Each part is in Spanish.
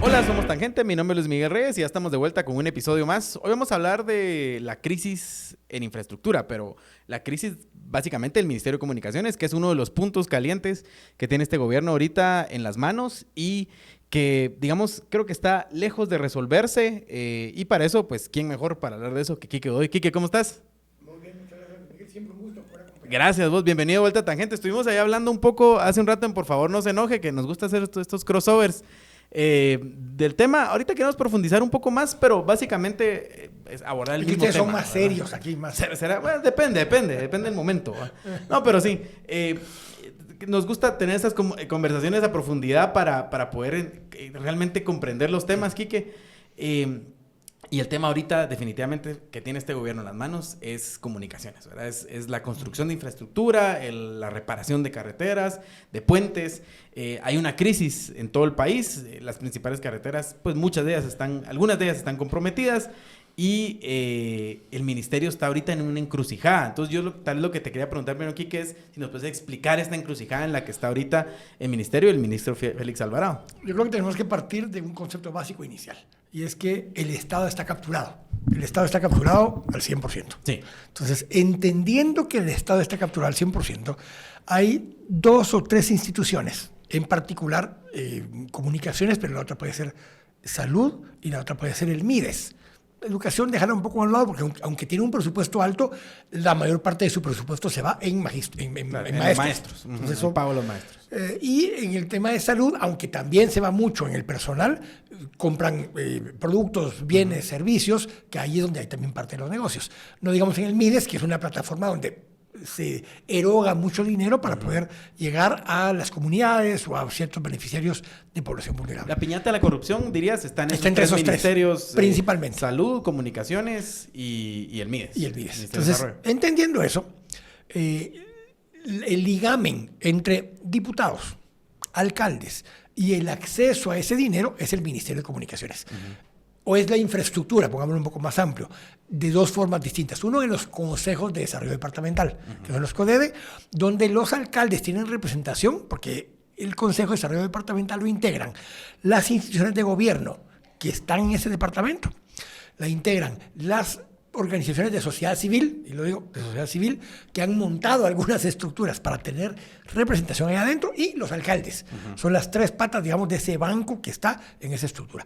Hola, somos Tangente, mi nombre es Luis Miguel Reyes y ya estamos de vuelta con un episodio más. Hoy vamos a hablar de la crisis en infraestructura, pero la crisis básicamente del Ministerio de Comunicaciones, que es uno de los puntos calientes que tiene este gobierno ahorita en las manos y que, digamos, creo que está lejos de resolverse. Y para eso, pues, ¿quién mejor para hablar de eso que Quique Godoy? Quique, ¿cómo estás? Muy bien, muchas gracias, Miguel. Siempre un gusto por acompañar. Gracias, vos. Bienvenido de vuelta a Tangente. Estuvimos ahí hablando un poco hace un rato en Por favor no se enoje, que nos gusta hacer estos crossovers. Del tema, ahorita queremos profundizar un poco más, pero básicamente es abordar el mismo tema. Ustedes son más serios aquí, más. Bueno, depende del momento. No, pero sí, nos gusta tener estas conversaciones a profundidad para poder realmente comprender los temas, Quique. Y el tema ahorita definitivamente que tiene este gobierno en las manos es comunicaciones, ¿verdad? Es la construcción de infraestructura, la reparación de carreteras, de puentes. Hay una crisis en todo el país. Las principales carreteras, pues algunas de ellas están comprometidas y el ministerio está ahorita en una encrucijada. Entonces tal vez lo que te quería preguntar primero, Quique, es si nos puedes explicar esta encrucijada en la que está ahorita el ministerio y el ministro Félix Alvarado. Yo creo que tenemos que partir de un concepto básico inicial, y es que el Estado está capturado. El Estado está capturado al 100%. Sí. Entonces, entendiendo que el Estado está capturado al 100%, hay 2 o 3 instituciones, en particular comunicaciones, pero la otra puede ser salud y la otra puede ser el MIDES. Educación, dejarla un poco a un lado, porque aunque tiene un presupuesto alto, la mayor parte de su presupuesto se va en maestros. Entonces, eso pago los maestros. Y en el tema de salud, aunque también se va mucho en el personal, compran productos, bienes, servicios, que ahí es donde hay también parte de los negocios. No digamos en el MIDES, que es una plataforma donde se eroga mucho dinero para poder llegar a las comunidades o a ciertos beneficiarios de población vulnerable. La piñata de la corrupción, dirías, está entre esos ministerios, principalmente. Salud, comunicaciones y el MIDES. Y el MIDES. Entonces, entendiendo eso, el ligamen entre diputados, alcaldes y el acceso a ese dinero es el Ministerio de Comunicaciones. O es la infraestructura, pongámoslo un poco más amplio, de 2 formas distintas. Uno en los consejos de desarrollo departamental, que son los CODEDE, donde los alcaldes tienen representación, porque el Consejo de Desarrollo Departamental lo integran las instituciones de gobierno que están en ese departamento, la integran las organizaciones de sociedad civil, y lo digo de sociedad civil, que han montado algunas estructuras para tener representación ahí adentro, y los alcaldes. Son las 3 patas, digamos, de ese banco que está en esa estructura.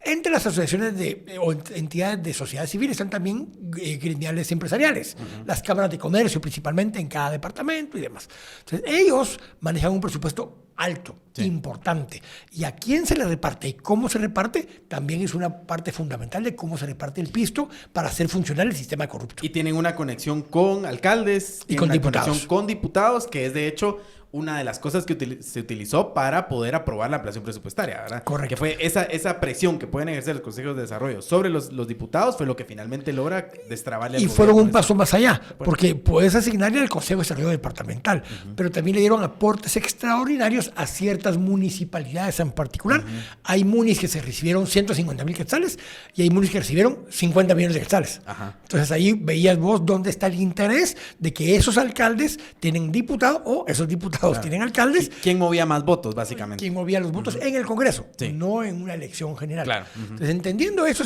Entre las asociaciones o entidades de sociedad civil están también gremiales empresariales, las cámaras de comercio principalmente en cada departamento y demás. Entonces, ellos manejan un presupuesto alto, sí, importante. Y a quién se le reparte y cómo se reparte también es una parte fundamental de cómo se reparte el pisto para hacer funcionar el sistema corrupto. Y tienen una conexión con alcaldes y con diputados. Conexión con diputados, que es de hecho una de las cosas que se utilizó para poder aprobar la ampliación presupuestaria, ¿verdad? Correcto. Que fue esa presión que pueden ejercer los consejos de desarrollo sobre los diputados, fue lo que finalmente logra destrabarle al gobierno. Y fueron un paso más allá, porque puedes asignarle al Consejo de Desarrollo Departamental, pero también le dieron aportes extraordinarios a ciertas municipalidades en particular. Hay munis que se recibieron 150,000 quetzales y hay munis que recibieron 50 millones de quetzales. Entonces ahí veías vos dónde está el interés de que esos alcaldes tienen diputados o esos diputados tienen alcaldes. ¿Quién movía más votos, básicamente? ¿Quién movía los votos en el Congreso? Sí. No en una elección general. Claro. Entonces, entendiendo eso,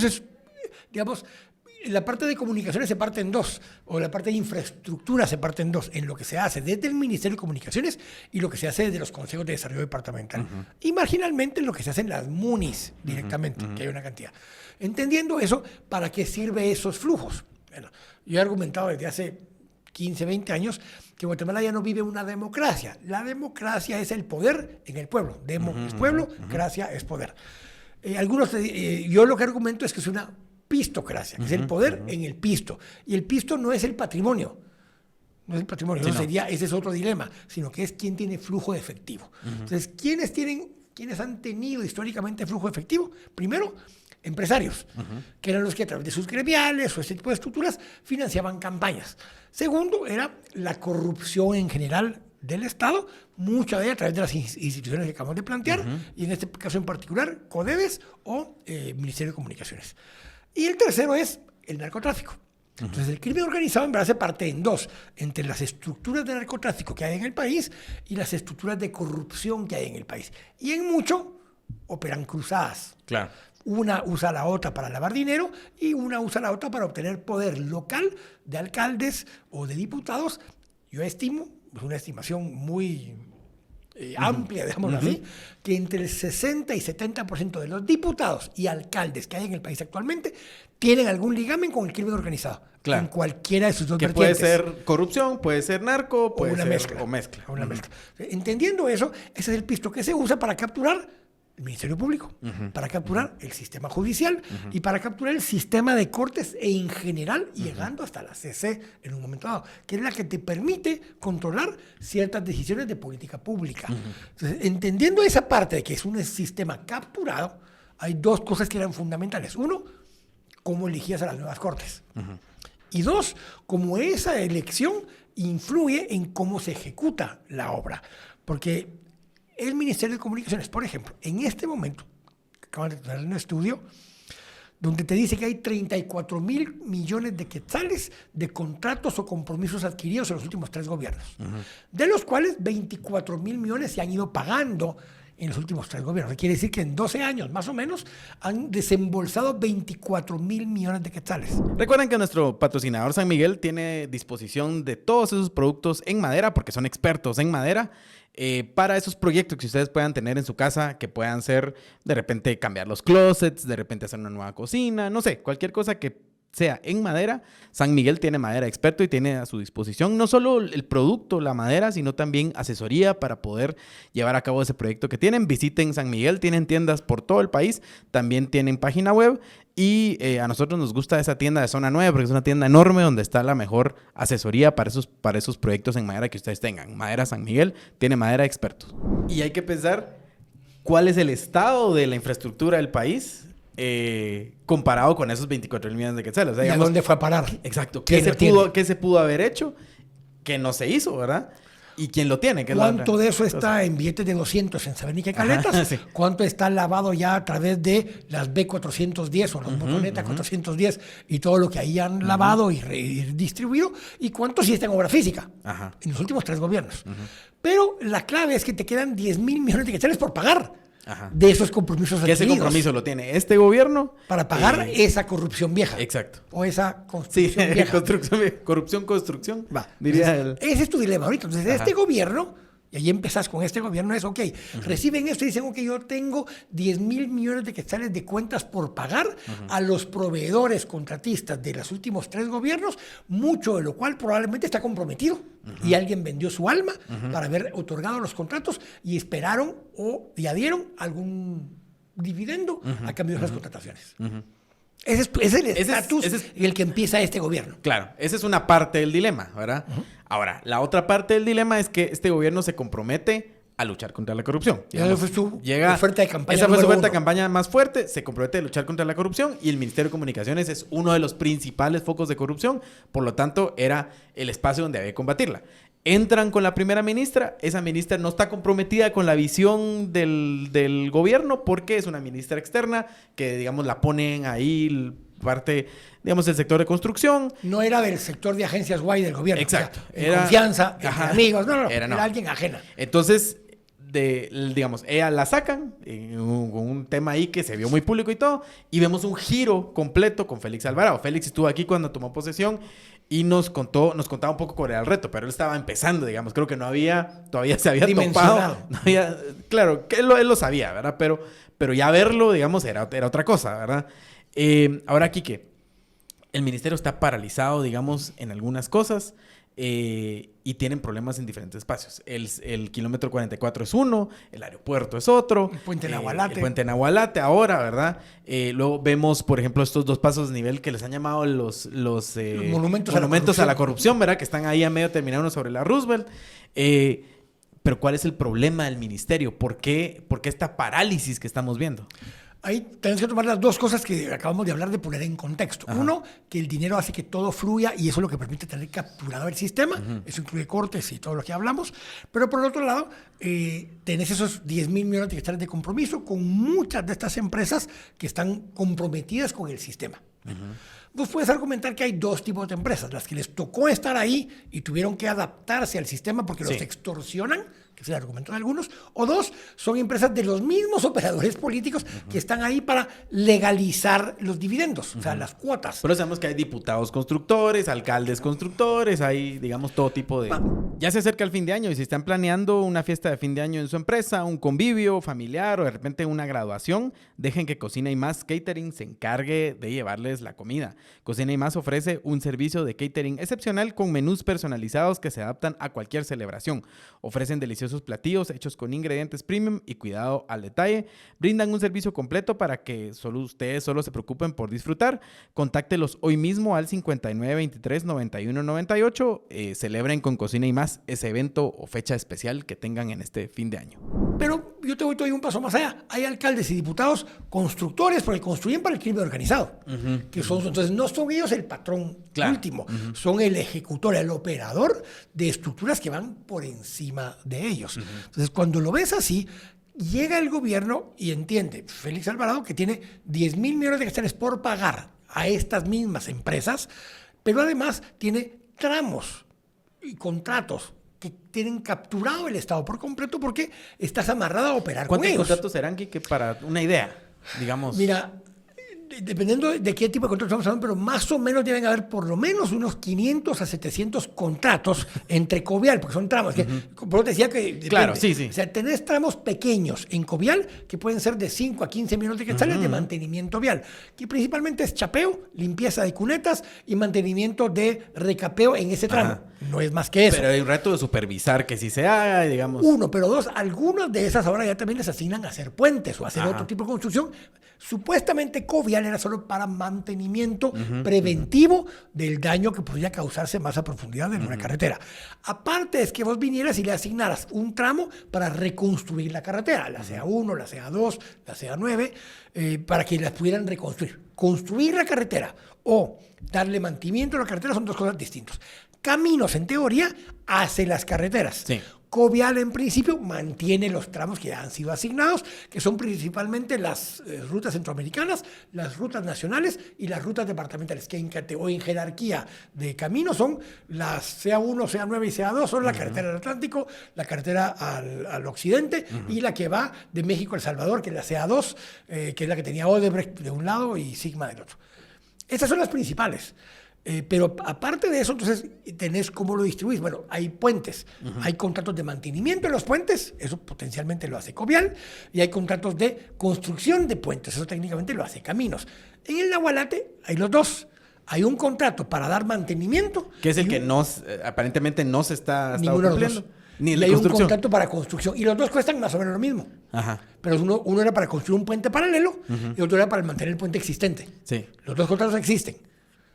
digamos, la parte de comunicaciones se parte en 2, o la parte de infraestructura se parte en 2, en lo que se hace desde el Ministerio de Comunicaciones y lo que se hace desde los consejos de desarrollo departamental. Y marginalmente lo que se hace en las MUNIs directamente, que hay una cantidad. Entendiendo eso, ¿para qué sirve esos flujos? Bueno, yo he argumentado desde hace 15, 20 años que Guatemala ya no vive una democracia. La democracia es el poder en el pueblo. Demo es pueblo, gracia es poder. Yo lo que argumento es que es una pistocracia, que es el poder en el pisto. Y el pisto no es el patrimonio. No es el patrimonio, sí, ese es otro dilema, sino que es quién tiene flujo de efectivo. Entonces, ¿quiénes han tenido históricamente flujo de efectivo? Primero, empresarios, que eran los que a través de sus gremiales o ese tipo de estructuras financiaban campañas. Segundo, era la corrupción en general del Estado, mucha de ella a través de las instituciones que acabamos de plantear, y en este caso en particular, CODEDES o Ministerio de Comunicaciones. Y el tercero es el narcotráfico. Entonces, el crimen organizado en verdad se parte en dos, entre las estructuras de narcotráfico que hay en el país y las estructuras de corrupción que hay en el país. Y en mucho operan cruzadas. Claro. Una usa a la otra para lavar dinero y una usa a la otra para obtener poder local de alcaldes o de diputados. Yo estimo, es una estimación muy amplia, digámoslo así, que entre el 60 y 70% de los diputados y alcaldes que hay en el país actualmente tienen algún ligamen con el crimen organizado. Claro. En cualquiera de sus dos Que vertientes. puede ser corrupción, puede ser narco, puede una ser mezcla. o mezcla. Una mezcla. Entendiendo eso, ese es el pisto que se usa para capturar el Ministerio Público, para capturar el sistema judicial y para capturar el sistema de cortes e en general, llegando hasta la CC en un momento dado, que es la que te permite controlar ciertas decisiones de política pública. Entonces, entendiendo esa parte de que es un sistema capturado, hay dos cosas que eran fundamentales. Uno, cómo elegías a las nuevas cortes. Y dos, cómo esa elección influye en cómo se ejecuta la obra. Porque el Ministerio de Comunicaciones, por ejemplo, en este momento, acaban de tener un estudio donde te dice que hay 34,000 millones de quetzales de contratos o compromisos adquiridos en los últimos 3 gobiernos, de los cuales 24,000 millones se han ido pagando en los últimos 3 gobiernos. Quiere decir que en 12 años, más o menos, han desembolsado 24,000 millones de quetzales. Recuerden que nuestro patrocinador San Miguel tiene disposición de todos esos productos en madera, porque son expertos en madera, para esos proyectos que ustedes puedan tener en su casa, que puedan ser, de repente, cambiar los closets, de repente hacer una nueva cocina, no sé, cualquier cosa que sea en madera. San Miguel tiene madera experto y tiene a su disposición no solo el producto, la madera, sino también asesoría para poder llevar a cabo ese proyecto que tienen. Visiten San Miguel, tienen tiendas por todo el país, también tienen página web y a nosotros nos gusta esa tienda de Zona 9 porque es una tienda enorme donde está la mejor asesoría para esos proyectos en madera que ustedes tengan. Madera San Miguel tiene madera expertos. Y hay que pensar cuál es el estado de la infraestructura del país comparado con esos 24,000 millones de quetzales. O sea, ¿Y digamos, a dónde fue a parar? Exacto. ¿Quién lo tiene? ¿Qué se pudo haber hecho? Que no se hizo, ¿verdad? ¿Y quién lo tiene? ¿Cuánto de eso está en billetes de 200 en saber ni qué caletas? Ajá, sí. ¿Cuánto está lavado ya a través de las B410 o las motonetas 410 y todo lo que ahí han lavado y distribuido? ¿Y cuánto sí está en obra física? Ajá. En los últimos 3 gobiernos. Pero la clave es que te quedan 10,000 millones de quetzales por pagar. Ajá. De esos compromisos Que ese adquiridos. compromiso lo tiene este gobierno. Para pagar esa corrupción vieja. Exacto. O esa Sí, construcción vieja. corrupción. Va. Diría Entonces, ese es tu dilema ahorita. Entonces, este gobierno, y ahí empezás con este gobierno, es ok, reciben esto y dicen, ok, yo tengo 10,000 millones de quetzales de cuentas por pagar a los proveedores contratistas de los últimos 3 gobiernos, mucho de lo cual probablemente está comprometido. Y alguien vendió su alma para haber otorgado los contratos y esperaron y adhieron algún dividendo a cambio de esas contrataciones. Ese es el estatus en el que empieza este gobierno. Claro, esa es una parte del dilema, ¿verdad? Ahora, la otra parte del dilema es que este gobierno se compromete a luchar contra la corrupción. Esa fue su oferta de campaña. Esa fue su oferta de uno. campaña más fuerte. Se compromete a luchar contra la corrupción y el Ministerio de Comunicaciones es uno de los principales focos de corrupción. Por lo tanto, era el espacio donde había que combatirla. Entran con la primera ministra. Esa ministra no está comprometida con la visión del gobierno porque es una ministra externa que, digamos, la ponen ahí parte, digamos, del sector de construcción. No era del sector de agencias guay del gobierno. Exacto. O sea, confianza, entre amigos. No. Era Alguien ajena. Entonces, digamos, ella la sacan con un tema ahí que se vio muy público y todo, y vemos un giro completo con Félix Alvarado. Félix estuvo aquí cuando tomó posesión y nos contaba un poco cuál era el reto, pero él estaba empezando, digamos, creo que todavía se había topado. Claro, que él lo sabía, ¿verdad? Pero ya verlo, digamos, era otra cosa, ¿verdad? Ahora, Quique, el ministerio está paralizado, digamos, en algunas cosas. Y tienen problemas en diferentes espacios. El kilómetro 44 es uno, el aeropuerto es otro. El puente Nahualate. El puente Nahualate ahora, ¿verdad? Luego vemos, por ejemplo, estos 2 pasos de nivel que les han llamado los monumentos a la corrupción, ¿verdad? Que están ahí a medio terminar uno sobre la Roosevelt. Pero ¿cuál es el problema del ministerio? ¿Por qué esta parálisis que estamos viendo? Ahí tenemos que tomar las 2 cosas que acabamos de hablar de poner en contexto. Ajá. Uno, que el dinero hace que todo fluya y eso es lo que permite tener capturado el sistema. Eso incluye cortes y todo lo que hablamos. Pero por el otro lado, tenés esos 10,000 millones de quetzales de compromiso con muchas de estas empresas que están comprometidas con el sistema. vos puedes argumentar que hay dos tipos de empresas, las que les tocó estar ahí y tuvieron que adaptarse al sistema porque los extorsionan, que es el argumento de algunos, o dos, son empresas de los mismos operadores políticos que están ahí para legalizar los dividendos, o sea, las cuotas. Pero sabemos que hay diputados constructores, alcaldes constructores, hay, digamos, todo tipo de... Ya se acerca el fin de año y si están planeando una fiesta de fin de año en su empresa, un convivio familiar o de repente una graduación, dejen que Cocina y Más Catering se encargue de llevarles la comida. Cocina y Más ofrece un servicio de catering excepcional con menús personalizados que se adaptan a cualquier celebración. Ofrecen deliciosos platillos hechos con ingredientes premium y cuidado al detalle. Brindan un servicio completo para que ustedes solo se preocupen por disfrutar. Contáctelos hoy mismo al 5923-9198. Celebren con Cocina y Más ese evento o fecha especial que tengan en este fin de año. Pero yo te voy todavía un paso más allá. Hay alcaldes y diputados constructores porque construyen para el crimen organizado. Que son, entonces no son ellos el patrón último, son el ejecutor, el operador de estructuras que van por encima de ellos. Entonces cuando lo ves así, llega el gobierno y entiende, Félix Alvarado, que tiene 10 mil millones de quetzales por pagar a estas mismas empresas, pero además tiene tramos y contratos que tienen capturado el Estado por completo porque estás amarrado a operar con ellos. ¿Cuántos contratos serán, Quique, para una idea? Digamos. Mira, dependiendo de qué tipo de contratos estamos hablando, pero más o menos deben haber por lo menos unos 500 a 700 contratos entre Covial, porque son tramos. Que, por eso te decía que depende. Claro, sí. O sea, tenés tramos pequeños en Covial que pueden ser de 5 a 15 millones de quetzales de mantenimiento vial, que principalmente es chapeo, limpieza de cunetas y mantenimiento de recapeo en ese tramo. No es más que eso. Pero hay un reto de supervisar que sí se haga, digamos. Uno, pero dos, algunas de esas ahora ya también les asignan a hacer puentes o a hacer otro tipo de construcción. Supuestamente Covial era solo para mantenimiento preventivo del daño que podría causarse más a profundidad en una carretera. Aparte es que vos vinieras y le asignaras un tramo para reconstruir la carretera, la CA1, la CA2, la CA9, para que las pudieran reconstruir. Construir la carretera o darle mantenimiento a la carretera son dos cosas distintas. Caminos, en teoría, hace las carreteras. Sí. Covial, en principio, mantiene los tramos que ya han sido asignados, que son principalmente las rutas centroamericanas, las rutas nacionales y las rutas departamentales, que en jerarquía de caminos son las CA1, CA9 y CA2, son la carretera del Atlántico, la carretera al occidente y la que va de México a El Salvador, que es la CA2, que es la que tenía Odebrecht de un lado y Sigma del otro. Estas son las principales. Pero aparte de eso, entonces, tenés cómo lo distribuís. Bueno, hay puentes, hay contratos de mantenimiento en los puentes, eso potencialmente lo hace Covial, y hay contratos de construcción de puentes, eso técnicamente lo hace Caminos. En el Nahualate hay los dos. Hay un contrato para dar mantenimiento. Que es el que aparentemente no se está cumpliendo. Ni hay un contrato para construcción. Y los dos cuestan más o menos lo mismo. Pero uno era para construir un puente paralelo y otro era para mantener el puente existente. Sí. Los dos contratos existen.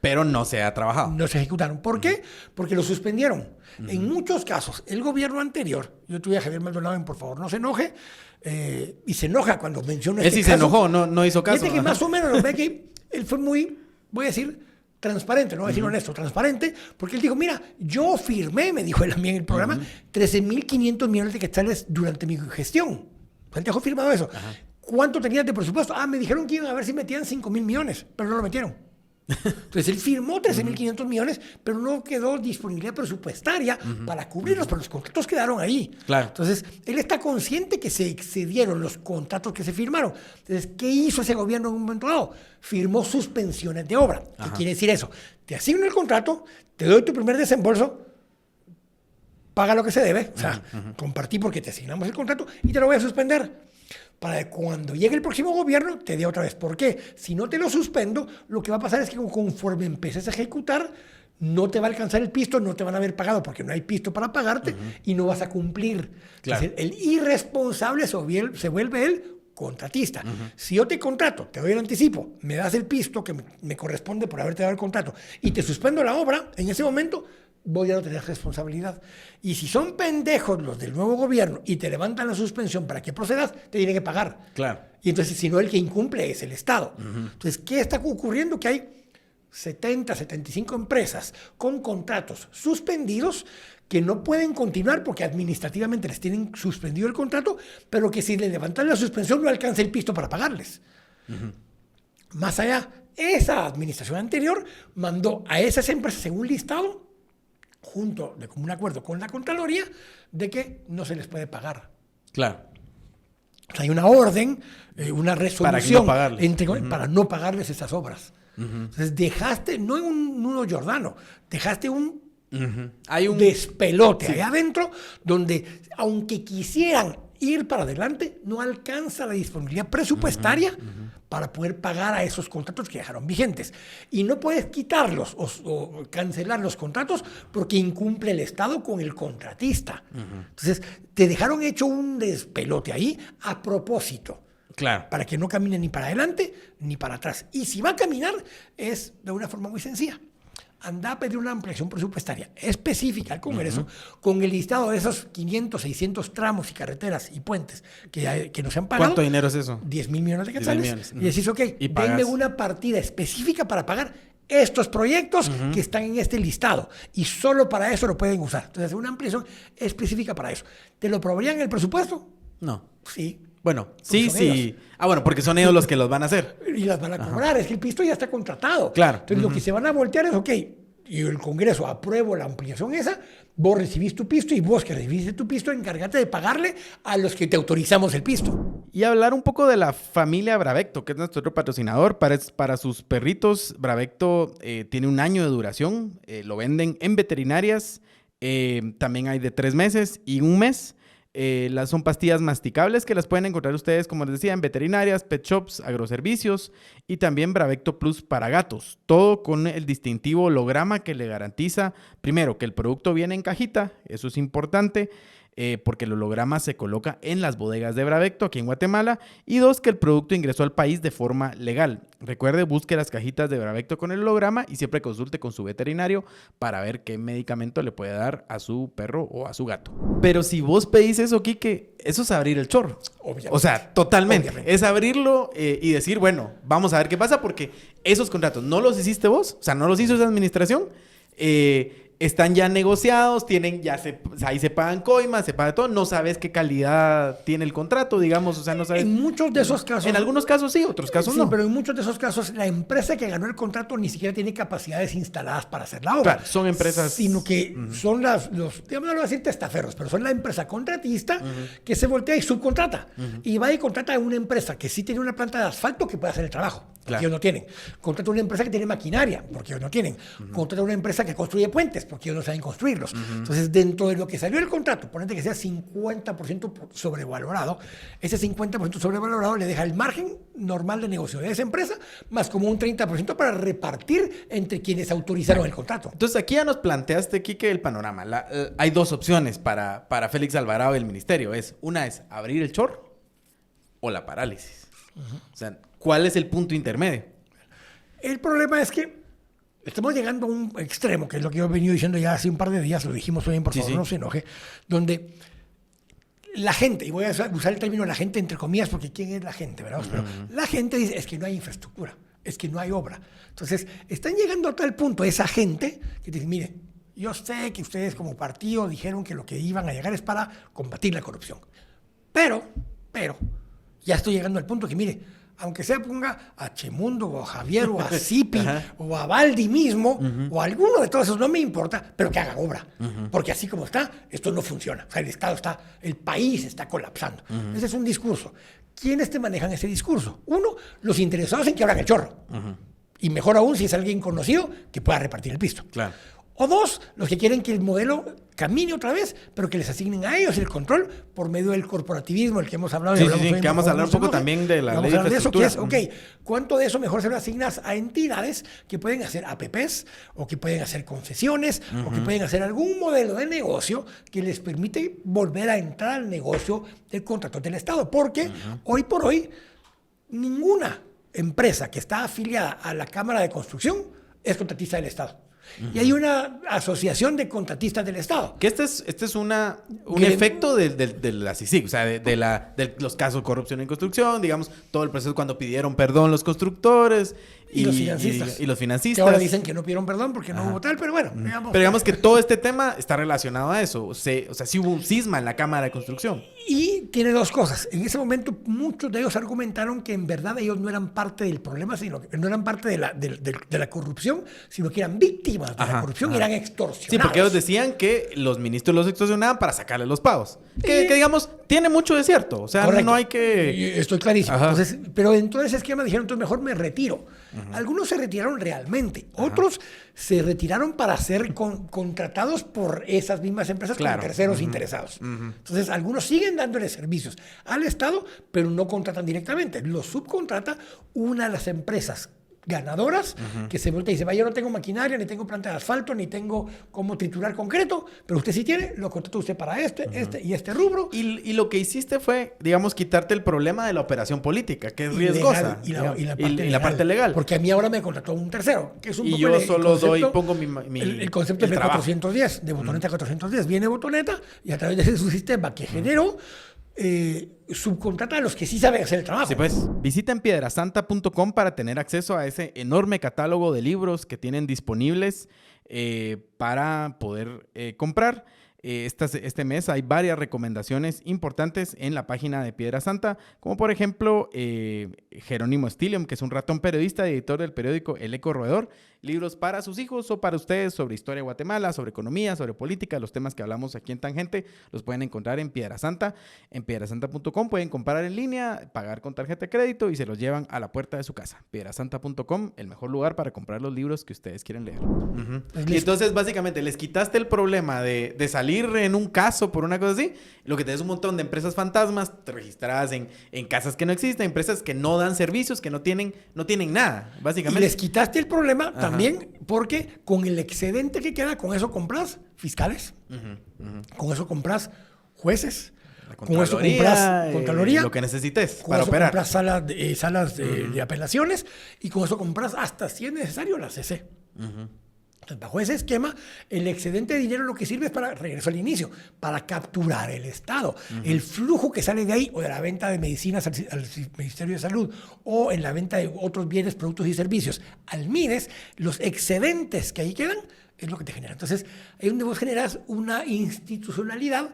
Pero no se ha trabajado. No se ejecutaron. ¿Por qué? Porque lo suspendieron. En muchos casos, el gobierno anterior, yo tuve a Javier Maldonado en Por favor, no se enoje, y se enoja cuando menciona este caso. Él sí se enojó, no hizo caso. Fíjate que más o menos, lo ve que él fue muy, voy a decir, transparente, no voy a decir honesto, transparente, porque él dijo, mira, yo firmé, me dijo él también en el programa, 13.500 millones de quetzales durante mi gestión. Él dejó firmado eso. ¿Cuánto tenías de presupuesto? Me dijeron que iban a ver si metían 5.000 millones, pero no lo metieron. Entonces él firmó 13.500 millones, pero no quedó disponibilidad presupuestaria para cubrirlos, pero los contratos quedaron ahí. Claro. Entonces él está consciente que se excedieron los contratos que se firmaron. Entonces, ¿qué hizo ese gobierno en un momento dado? Firmó suspensiones de obra. ¿Qué quiere decir eso? Te asigno el contrato, te doy tu primer desembolso, paga lo que se debe, o sea, compartí porque te asignamos el contrato y te lo voy a suspender. Para que cuando llegue el próximo gobierno te dé otra vez. ¿Por qué? Si no te lo suspendo, lo que va a pasar es que conforme empeces a ejecutar, no te va a alcanzar el pisto, no te van a haber pagado porque no hay pisto para pagarte y no vas a cumplir. Claro. Entonces, el irresponsable se vuelve el contratista. Si yo te contrato, te doy el anticipo, me das el pisto que me corresponde por haberte dado el contrato y te suspendo la obra, en ese momento voy a no tener responsabilidad. Y si son pendejos los del nuevo gobierno y te levantan la suspensión para que procedas, te tienen que pagar. Claro. Y entonces, si no, el que incumple es el Estado. Entonces, ¿qué está ocurriendo? Que hay 70, 75 empresas con contratos suspendidos que no pueden continuar porque administrativamente les tienen suspendido el contrato, pero que si le levantan la suspensión no alcanza el pisto para pagarles. Más allá, esa administración anterior mandó a esas empresas en un listado, junto de común acuerdo con la Contraloría, de que no se les puede pagar. Claro. O sea, hay una orden, una resolución para no pagarles esas obras. Entonces dejaste, no en un nudo Giordano, dejaste un hay un despelote ahí adentro, donde aunque quisieran ir para adelante, no alcanza la disponibilidad presupuestaria para poder pagar a esos contratos que dejaron vigentes. Y no puedes quitarlos o cancelar los contratos porque incumple el Estado con el contratista. Entonces, te dejaron hecho un despelote ahí a propósito. Claro. Para que no camine ni para adelante ni para atrás. Y si va a caminar, es de una forma muy sencilla. Anda a pedir una ampliación presupuestaria específica al Congreso con el listado de esos 500, 600 tramos y carreteras y puentes que nos han pagado. ¿Cuánto dinero es eso? 10,000 millones de quetzales. Y decís, ok, denme una partida específica para pagar estos proyectos que están en este listado. Y solo para eso lo pueden usar. Entonces, una ampliación específica para eso. ¿Te lo aprobarían en el presupuesto? No. Sí. Bueno, sí. Bueno, porque son ellos los que los van a hacer. Y las van a cobrar. Es que el pisto ya está contratado. Claro. Entonces, lo que se van a voltear es, ok, y el Congreso aprueba la ampliación esa, vos recibís tu pisto y vos que recibiste tu pisto, encárgate de pagarle a los que te autorizamos el pisto. Y hablar un poco de la familia Bravecto, que es nuestro otro patrocinador. Para sus perritos, Bravecto tiene 1 año de duración. Lo venden en veterinarias. También hay de 3 meses y 1 mes. Son pastillas masticables que las pueden encontrar ustedes, como les decía, en veterinarias, pet shops, agroservicios y también Bravecto Plus para gatos. Todo con el distintivo holograma que le garantiza, primero, que el producto viene en cajita, eso es importante, porque el holograma se coloca en las bodegas de Bravecto aquí en Guatemala, y 2, que el producto ingresó al país de forma legal. Recuerde, busque las cajitas de Bravecto con el holograma y siempre consulte con su veterinario para ver qué medicamento le puede dar a su perro o a su gato. Pero si vos pedís eso, Quique, eso es abrir el chorro. Obviamente. O sea, totalmente. Obviamente. Es abrirlo y decir, bueno, vamos a ver qué pasa, porque esos contratos no los hiciste vos, o sea, no los hizo esa administración. Están ya negociados, ahí se pagan coimas, se paga todo, no sabes qué calidad tiene el contrato, digamos, o sea, no sabes. En muchos de esos casos. En algunos casos sí, otros casos no. Pero en muchos de esos casos, la empresa que ganó el contrato ni siquiera tiene capacidades instaladas para hacer la obra. Claro, son empresas. Sino que son digamos, no voy a decir testaferros, pero son la empresa contratista que se voltea y subcontrata. Y va y contrata a una empresa que sí tiene una planta de asfalto que puede hacer el trabajo. Porque ellos no tienen. Contrata a una empresa que tiene maquinaria, porque ellos no tienen. Contrata a una empresa que construye puentes, porque ellos no saben construirlos. Entonces, dentro de lo que salió el contrato, ponete que sea 50% sobrevalorado, ese 50% sobrevalorado le deja el margen normal de negocio de esa empresa, más como un 30% para repartir entre quienes autorizaron el contrato. Entonces, aquí ya nos planteaste, Quique, el panorama. Hay 2 opciones para Félix Alvarado y el ministerio. Una es abrir el chorro o la parálisis. O sea, ¿cuál es el punto intermedio? El problema es que estamos llegando a un extremo, que es lo que yo he venido diciendo ya hace un par de días, lo dijimos hoy, por favor, no se enoje, donde la gente, y voy a usar el término la gente entre comillas, porque ¿quién es la gente, verdad? Pero la gente dice, es que no hay infraestructura, es que no hay obra. Entonces, están llegando a tal punto esa gente que dice, mire, yo sé que ustedes como partido dijeron que lo que iban a llegar es para combatir la corrupción. Pero, ya estoy llegando al punto que, mire, aunque sea ponga a Chemundo o a Javier o a Zipi o a Baldi mismo o a alguno de todos esos, no me importa, pero que haga obra. Porque así como está, esto no funciona. O sea, el país está colapsando. Ese es un discurso. ¿Quiénes te manejan ese discurso? 1, los interesados en que abran el chorro. Y mejor aún si es alguien conocido que pueda repartir el pisto. Claro. O 2, los que quieren que el modelo camine otra vez, pero que les asignen a ellos el control por medio del corporativismo, el que hemos hablado. Sí, que vamos a hablar un poco también de la ley de infraestructura. Eso, que es, ¿cuánto de eso mejor se lo asignas a entidades que pueden hacer APPs o que pueden hacer concesiones o que pueden hacer algún modelo de negocio que les permite volver a entrar al negocio del contrato del Estado? Porque hoy por hoy ninguna empresa que está afiliada a la Cámara de Construcción es contratista del Estado. Y hay una asociación de contratistas del Estado. Que este es un efecto de la CICIG, o sea, de los casos de corrupción en construcción, digamos, todo el proceso cuando pidieron perdón los constructores y los financistas. Y los financistas. Que ahora dicen que no pidieron perdón porque no hubo tal, pero bueno. Digamos que todo este tema está relacionado a eso. O sea, sí hubo un cisma en la Cámara de Construcción. Y Ahí tiene dos cosas. En ese momento muchos de ellos argumentaron que en verdad ellos no eran parte del problema, sino que no eran parte de la corrupción, sino que eran víctimas de la corrupción y eran extorsionados. Sí, porque ellos decían que los ministros los extorsionaban para sacarle los pagos. Que digamos, tiene mucho de cierto. O sea, correcto. No hay que... Estoy clarísimo. Entonces, pero dentro de ese esquema dijeron, entonces mejor me retiro. Algunos se retiraron realmente. Otros se retiraron para ser contratados por esas mismas empresas como terceros interesados. Entonces, algunos siguen dándole servicios al Estado, pero no contratan directamente. Los subcontrata una de las empresas ganadoras que se voltea y dice, yo no tengo maquinaria, ni tengo planta de asfalto, ni tengo cómo triturar concreto, pero usted sí tiene, lo contrata usted para este y este rubro. Y lo que hiciste fue, digamos, quitarte el problema de la operación política, que es riesgosa. Y la parte legal. Porque a mí ahora me contrató un tercero, que es un poco yo solo pongo el concepto de 410, de Botoneta 410. Viene Botoneta y a través de su sistema que generó, subcontrata a los que sí saben hacer el trabajo. Sí, pues. Visiten piedrasanta.com para tener acceso a ese enorme catálogo de libros que tienen disponibles para poder comprar. Este mes hay varias recomendaciones importantes en la página de Piedra Santa, como por ejemplo Jerónimo Stilium, que es un ratón periodista y editor del periódico El Eco Roedor. Libros para sus hijos o para ustedes sobre historia de Guatemala, sobre economía, sobre política, los temas que hablamos aquí en Tangente, los pueden encontrar en Piedra Santa. En piedrasanta.com pueden comprar en línea, pagar con tarjeta de crédito y se los llevan a la puerta de su casa. Piedrasanta.com, el mejor lugar para comprar los libros que ustedes quieren leer. Y entonces, básicamente, les quitaste el problema de salir en un caso por una cosa así. Lo que tenés un montón de empresas fantasmas registradas en casas que no existen, empresas que no dan servicios, que no tienen nada, básicamente. Y les quitaste el problema también porque con el excedente que queda, con eso compras fiscales, con eso compras jueces, con eso compras Contraloría, lo que necesites con para eso operar. Compras salas de apelaciones y con eso compras hasta, si es necesario, la CC. Entonces, bajo ese esquema, el excedente de dinero lo que sirve es para, regreso al inicio, para capturar el Estado. El flujo que sale de ahí, o de la venta de medicinas al Ministerio de Salud, o en la venta de otros bienes, productos y servicios al MIDES, los excedentes que ahí quedan es lo que te genera. Entonces, ahí es donde vos generas una institucionalidad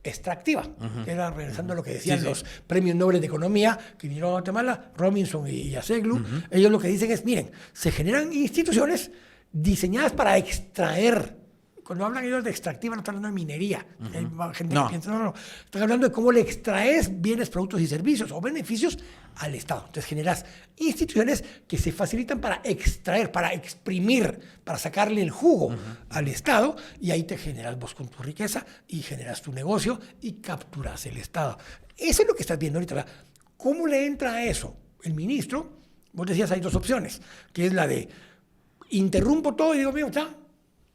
extractiva, que era regresando a lo que decían los premios Nobel de Economía que vinieron a Guatemala, Robinson y Yaseglu. Ellos lo que dicen es, miren, se generan instituciones diseñadas para extraer. Cuando hablan ellos de extractiva, no están hablando de minería. Hay gente que piensa, no. Están hablando de cómo le extraes bienes, productos y servicios o beneficios al Estado. Entonces generas instituciones que se facilitan para extraer, para exprimir, para sacarle el jugo al Estado, y ahí te generas vos con tu riqueza y generas tu negocio y capturas el Estado. Eso es lo que estás viendo ahorita. ¿Cómo le entra a eso el ministro? Vos decías, hay dos opciones, que es la de interrumpo todo y digo, mira,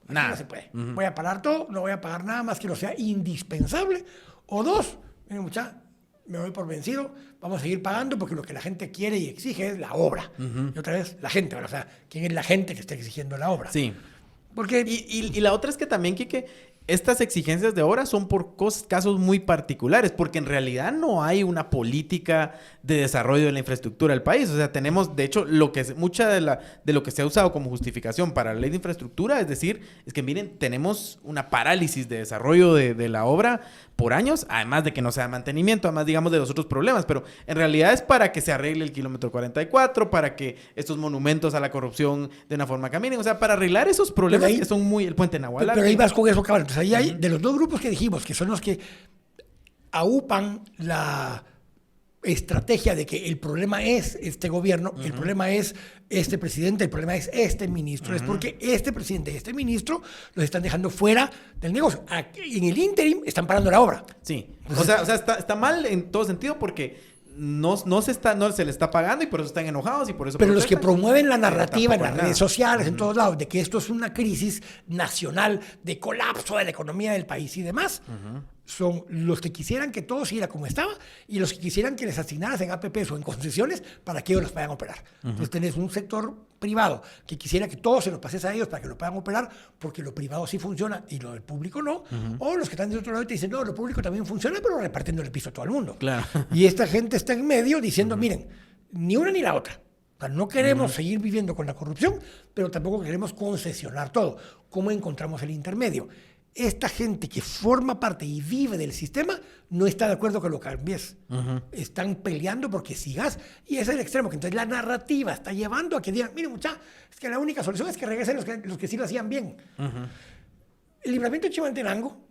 nada, no se puede. Voy a parar todo, no voy a pagar nada más que no sea indispensable. O dos, mira, muchacha, me voy por vencido, vamos a seguir pagando porque lo que la gente quiere y exige es la obra. Y otra vez, la gente, o sea, ¿quién es la gente que está exigiendo la obra? Sí. Porque... Y la otra es que también, Quique, estas exigencias de obra son por casos muy particulares, porque en realidad no hay una política de desarrollo de la infraestructura del país. O sea, tenemos, de hecho, mucha de lo que se ha usado como justificación para la ley de infraestructura, es decir, es que miren, tenemos una parálisis de desarrollo de la obra por años, además de que no sea mantenimiento, además, digamos, de los otros problemas, pero en realidad es para que se arregle el kilómetro 44, para que estos monumentos a la corrupción de una forma caminen, o sea, para arreglar esos problemas que son muy... El puente Nahuala. Pero ahí vas con eso, cabrón. Entonces ahí hay, de los dos grupos que dijimos, que son los que aupan la estrategia de que el problema es este gobierno, el problema es este presidente, el problema es este ministro, es porque este presidente y este ministro los están dejando fuera del negocio. Aquí, en el ínterim están parando la obra. Sí, o sea está mal en todo sentido porque no se le está pagando y por eso están enojados y por eso... Pero los que promueven la narrativa en las redes sociales, en todos lados, de que esto es una crisis nacional de colapso de la economía del país y demás, son los que quisieran que todo siguiera como estaba y los que quisieran que les asignaras en APPs o en concesiones para que ellos los puedan operar. Entonces tenés un sector privado que quisiera que todo se lo pases a ellos para que lo puedan operar porque lo privado sí funciona y lo del público no. O los que están de otro lado y te dicen, no, lo público también funciona, pero repartiendo el piso a todo el mundo. Claro. Y esta gente está en medio diciendo, miren, ni una ni la otra. O sea, no queremos seguir viviendo con la corrupción, pero tampoco queremos concesionar todo. ¿Cómo encontramos el intermedio? esta gente que forma parte y vive del sistema no está de acuerdo con lo que cambies. Están peleando porque sigas, y ese es el extremo, que entonces la narrativa está llevando a que digan, mire muchacha, es que la única solución es que regresen los que sí lo hacían bien. El libramiento de Chimaltenango,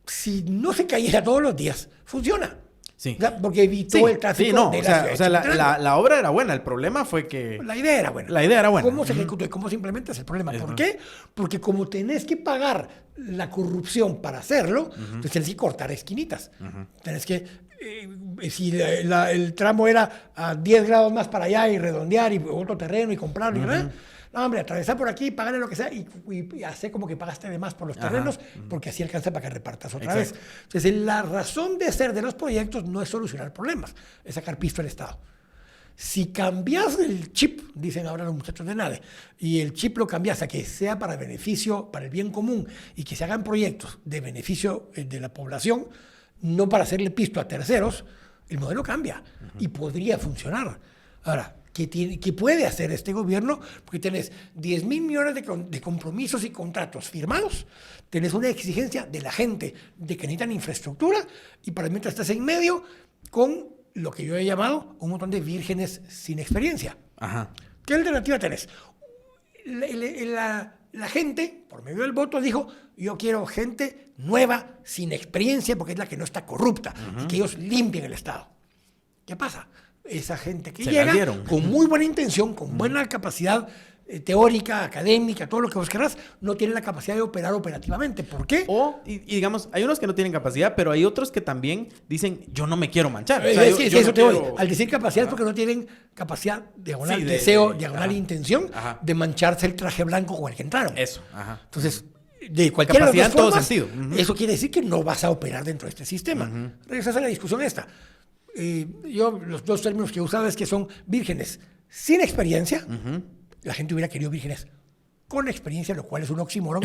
si no se cayera todos los días, funciona. Sí. O sea, porque evitó el tráfico de la ciudad. O sea, la obra era buena. El problema fue que... La idea era buena. La idea era buena. ¿Cómo se ejecutó y cómo se implementa es el problema? ¿Por qué? Porque como tenés que pagar la corrupción para hacerlo, entonces tenés que cortar esquinitas. Tenés que... si el tramo era a 10 grados más para allá y redondear y otro terreno y comprarlo y nada. No, hombre, atravesar por aquí, pagarle lo que sea y hacer como que pagaste de más por los terrenos, porque así alcanza para que repartas otra vez. Entonces, la razón de ser de los proyectos no es solucionar problemas, es sacar pisto al Estado. Si cambias el chip, dicen ahora los muchachos de NADE, y el chip lo cambias a que sea para beneficio, para el bien común, y que se hagan proyectos de beneficio de la población, no para hacerle pisto a terceros, el modelo cambia y podría funcionar. Ahora, ¿qué puede hacer este gobierno? Porque tenés 10,000 millones de compromisos y contratos firmados, tenés una exigencia de la gente de que necesitan infraestructura, y para mientras estás en medio con lo que yo he llamado un montón de vírgenes sin experiencia. ¿Qué alternativa tenés? La gente, por medio del voto, dijo, yo quiero gente nueva, sin experiencia, porque es la que no está corrupta, y que ellos limpien el Estado. ¿Qué pasa? Esa gente que llega con muy buena intención, con buena capacidad teórica, académica, todo lo que vos querrás, no tiene la capacidad de operar operativamente. ¿Por qué? Y digamos, hay unos que no tienen capacidad, pero hay otros que también dicen, yo no me quiero manchar. Al decir capacidad es porque no tienen capacidad, diagonal, deseo, diagonal, intención de mancharse el traje blanco con el que entraron. Entonces, de cualquier capacidad en todo sentido. Eso quiere decir que no vas a operar dentro de este sistema. Regresas a la discusión esta. Yo, los dos términos que he usado es que son vírgenes sin experiencia. La gente hubiera querido vírgenes con experiencia, lo cual es un oxímoron.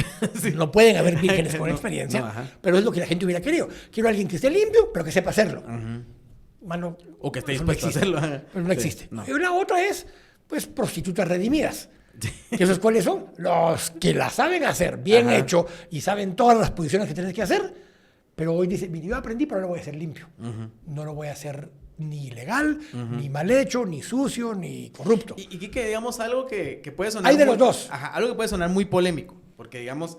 No pueden haber vírgenes con experiencia, pero es lo que la gente hubiera querido. Quiero a alguien que esté limpio, pero que sepa hacerlo. Mano, o que esté dispuesto a hacerlo. Pero no existe. Y una otra es, pues, prostitutas redimidas. ¿Y esos cuáles son? Los que la saben hacer bien hecho y saben todas las posiciones que tienes que hacer, pero hoy dice, yo aprendí, pero no lo voy a hacer limpio. No lo voy a hacer ni ilegal, ni mal hecho, ni sucio, ni corrupto. Y que digamos algo que puede sonar... Hay de los dos. Algo que puede sonar muy polémico, porque digamos...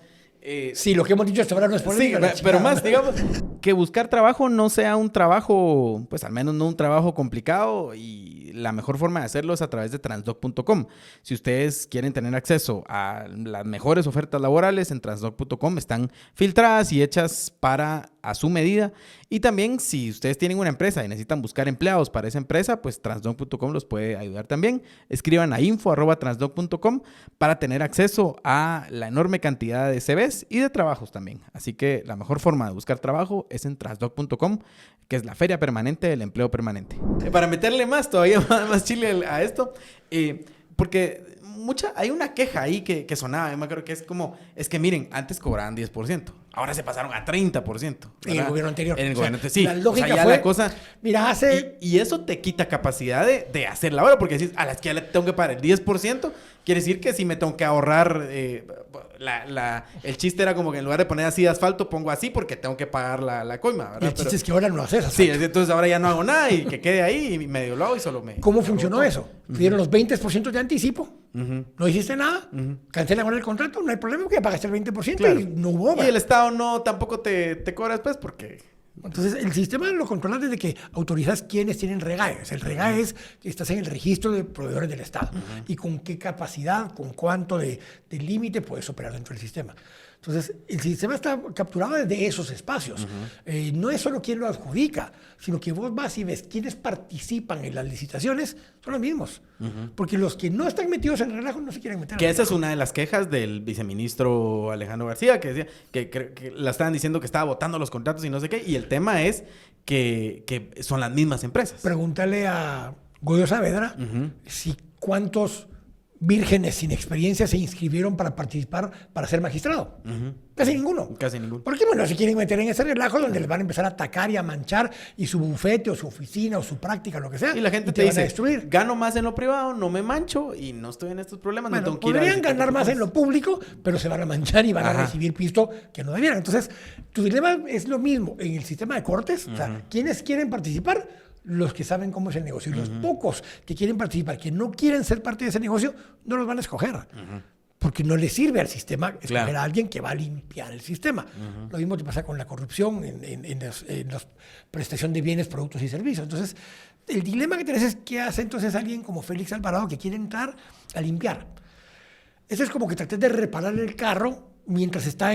sí, lo que hemos dicho hasta ahora no es polémico. Sí, pero más, digamos, que buscar trabajo no sea un trabajo, pues al menos no un trabajo complicado, y la mejor forma de hacerlo es a través de transdoc.com. Si ustedes quieren tener acceso a las mejores ofertas laborales, en transdoc.com están filtradas y hechas a su medida. Y también, si ustedes tienen una empresa y necesitan buscar empleados para esa empresa, pues transdoc.com los puede ayudar también. Escriban a info@transdoc.com para tener acceso a la enorme cantidad de CVs y de trabajos también. Así que la mejor forma de buscar trabajo es en transdoc.com, que es la feria permanente del empleo permanente. Para meterle todavía más chile a esto, porque hay una queja ahí que sonaba, yo me acuerdo que es que miren, antes cobraban 10%, ahora se pasaron a 30%. ¿verdad? En el gobierno anterior. En el gobierno anterior, sí. La lógica fue, la cosa... Mira, y eso te quita capacidad de hacer la obra, porque decís, a las que ya le tengo que pagar el 10%, quiere decir que si me tengo que ahorrar... el chiste era como que en lugar de poner así de asfalto, pongo así porque tengo que pagar la coima, ¿verdad? El chiste es que ahora no haces asfalto. Sí, entonces ahora ya no hago nada y que quede ahí y medio lo hago y solo me... ¿Cómo funcionó eso? Dieron los 20% de anticipo, no hiciste nada, cancelan con el contrato, no hay problema porque ya pagaste el 20% y no hubo obra. Y el Estado tampoco te cobra después porque... Entonces, el sistema lo controlas desde que autorizas quiénes tienen regaes. El regae es que estás en el registro de proveedores del Estado. Y con qué capacidad, con cuánto de límite puedes operar dentro del sistema. Entonces, el sistema está capturado desde esos espacios. No es solo quién lo adjudica, sino que vos vas y ves quiénes participan en las licitaciones, son los mismos. Porque los que no están metidos en el relajo no se quieren meter en el relajo. Que esa es una de las quejas del viceministro Alejandro García, que decía que la estaban diciendo que estaba votando los contratos y no sé qué. Y el tema es que son las mismas empresas. Pregúntale a Goyo Saavedra si cuántos vírgenes sin experiencia se inscribieron para participar, para ser magistrado? Casi ninguno. Casi ninguno. Porque, bueno, se quieren meter en ese relajo donde les van a empezar a atacar y a manchar y su bufete o su oficina o su práctica, lo que sea. Y la gente te van a dice, destruir. gano más en lo privado, no me mancho y no estoy en estos problemas. Bueno, no tengo que ir a podrían visitar ganar más oficinas. en lo público, pero se van a manchar y van a recibir pisto que no debieran. Entonces, tu dilema es lo mismo en el sistema de cortes. O sea, ¿quiénes quieren participar? Los que saben cómo es el negocio. Y los pocos que quieren participar, que no quieren ser parte de ese negocio, no los van a escoger. Porque no le sirve al sistema escoger a alguien que va a limpiar el sistema. Lo mismo te pasa con la corrupción en la prestación de bienes, productos y servicios. Entonces, el dilema que tienes es qué hace entonces alguien como Félix Alvarado que quiere entrar a limpiar. Eso es como que trates de reparar el carro mientras está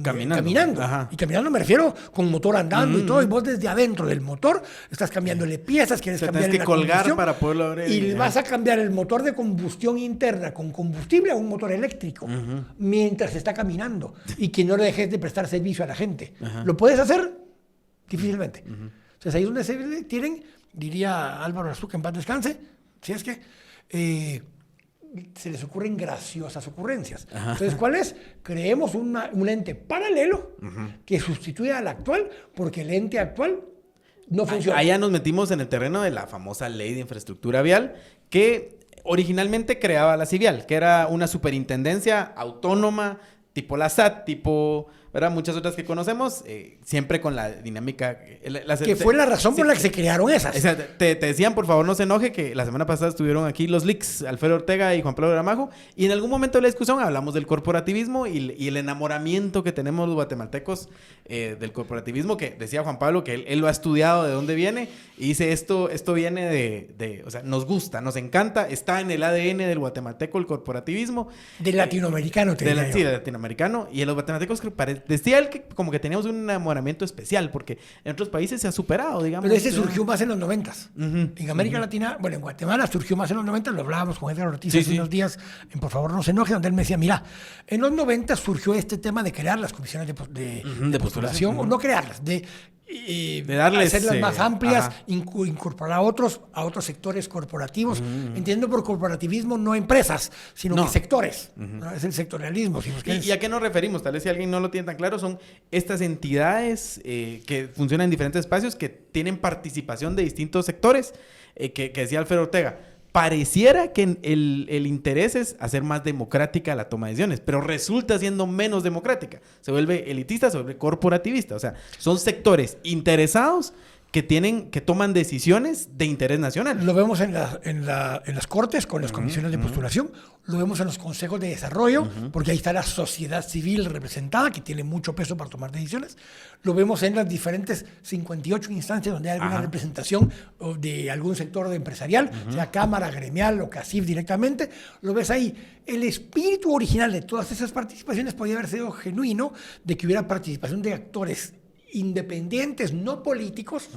caminando. Ajá. Y caminando me refiero con motor andando y todo, y vos desde adentro del motor estás cambiándole piezas, quieres cambiar tienes que colgar para poderlo abrir. Y vas a cambiar el motor de combustión interna con combustible a un motor eléctrico mientras está caminando y que no le dejes de prestar servicio a la gente. ¿Lo puedes hacer? Difícilmente. Entonces ahí es donde se tienen, diría Álvaro Arzúcar, en paz descanse, si es que se les ocurren graciosas ocurrencias. Entonces, ¿cuál es? Creemos un ente paralelo que sustituya al actual, porque el ente actual no funciona. Allá nos metimos en el terreno de la famosa ley de infraestructura vial, que originalmente creaba la CIVIAL, que era una superintendencia autónoma, tipo la SAT, tipo, ¿verdad? Muchas otras que conocemos, siempre con la dinámica... que fue la razón por la que se crearon esas. O sea, te decían, por favor, no se enoje, que la semana pasada estuvieron aquí los leaks, Alfredo Ortega y Juan Pablo Gramajo, y en algún momento de la discusión hablamos del corporativismo y el enamoramiento que tenemos los guatemaltecos del corporativismo, que decía Juan Pablo que él lo ha estudiado, de dónde viene, y dice, esto viene o sea, nos gusta, nos encanta, está en el ADN del guatemalteco el corporativismo. Del latinoamericano, Sí, del latinoamericano. Y los guatemaltecos decía él que como que teníamos un enamoramiento especial, porque en otros países se ha superado, digamos. Pero ese surgió más en los 90s. En América Latina, bueno, en Guatemala surgió más en los 90s, lo hablábamos con Edgar Ortiz hace unos días, en Por favor no se enoje, donde él me decía, mira, en los 90 surgió este tema de crear las comisiones de postulación, o no crearlas, de darles, hacerlas más amplias, incorporar a otros sectores corporativos. Entiendo por corporativismo no empresas, sino que sectores. ¿No? Es el sectorialismo. ¿Y a qué nos referimos? Tal vez si alguien no lo tiene tan claro, son estas entidades que funcionan en diferentes espacios, que tienen participación de distintos sectores, que decía Alfredo Ortega. Pareciera que el interés es hacer más democrática la toma de decisiones, pero resulta siendo menos democrática. Se vuelve elitista, se vuelve corporativista. O sea, son sectores interesados que toman decisiones de interés nacional. Lo vemos en las cortes con las comisiones de postulación, lo vemos en los consejos de desarrollo, porque ahí está la sociedad civil representada, que tiene mucho peso para tomar decisiones. Lo vemos en las diferentes 58 instancias donde hay alguna representación de algún sector empresarial, sea cámara, gremial o CACIF directamente. Lo ves ahí. El espíritu original de todas esas participaciones podría haber sido genuino, de que hubiera participación de actores independientes, no políticos,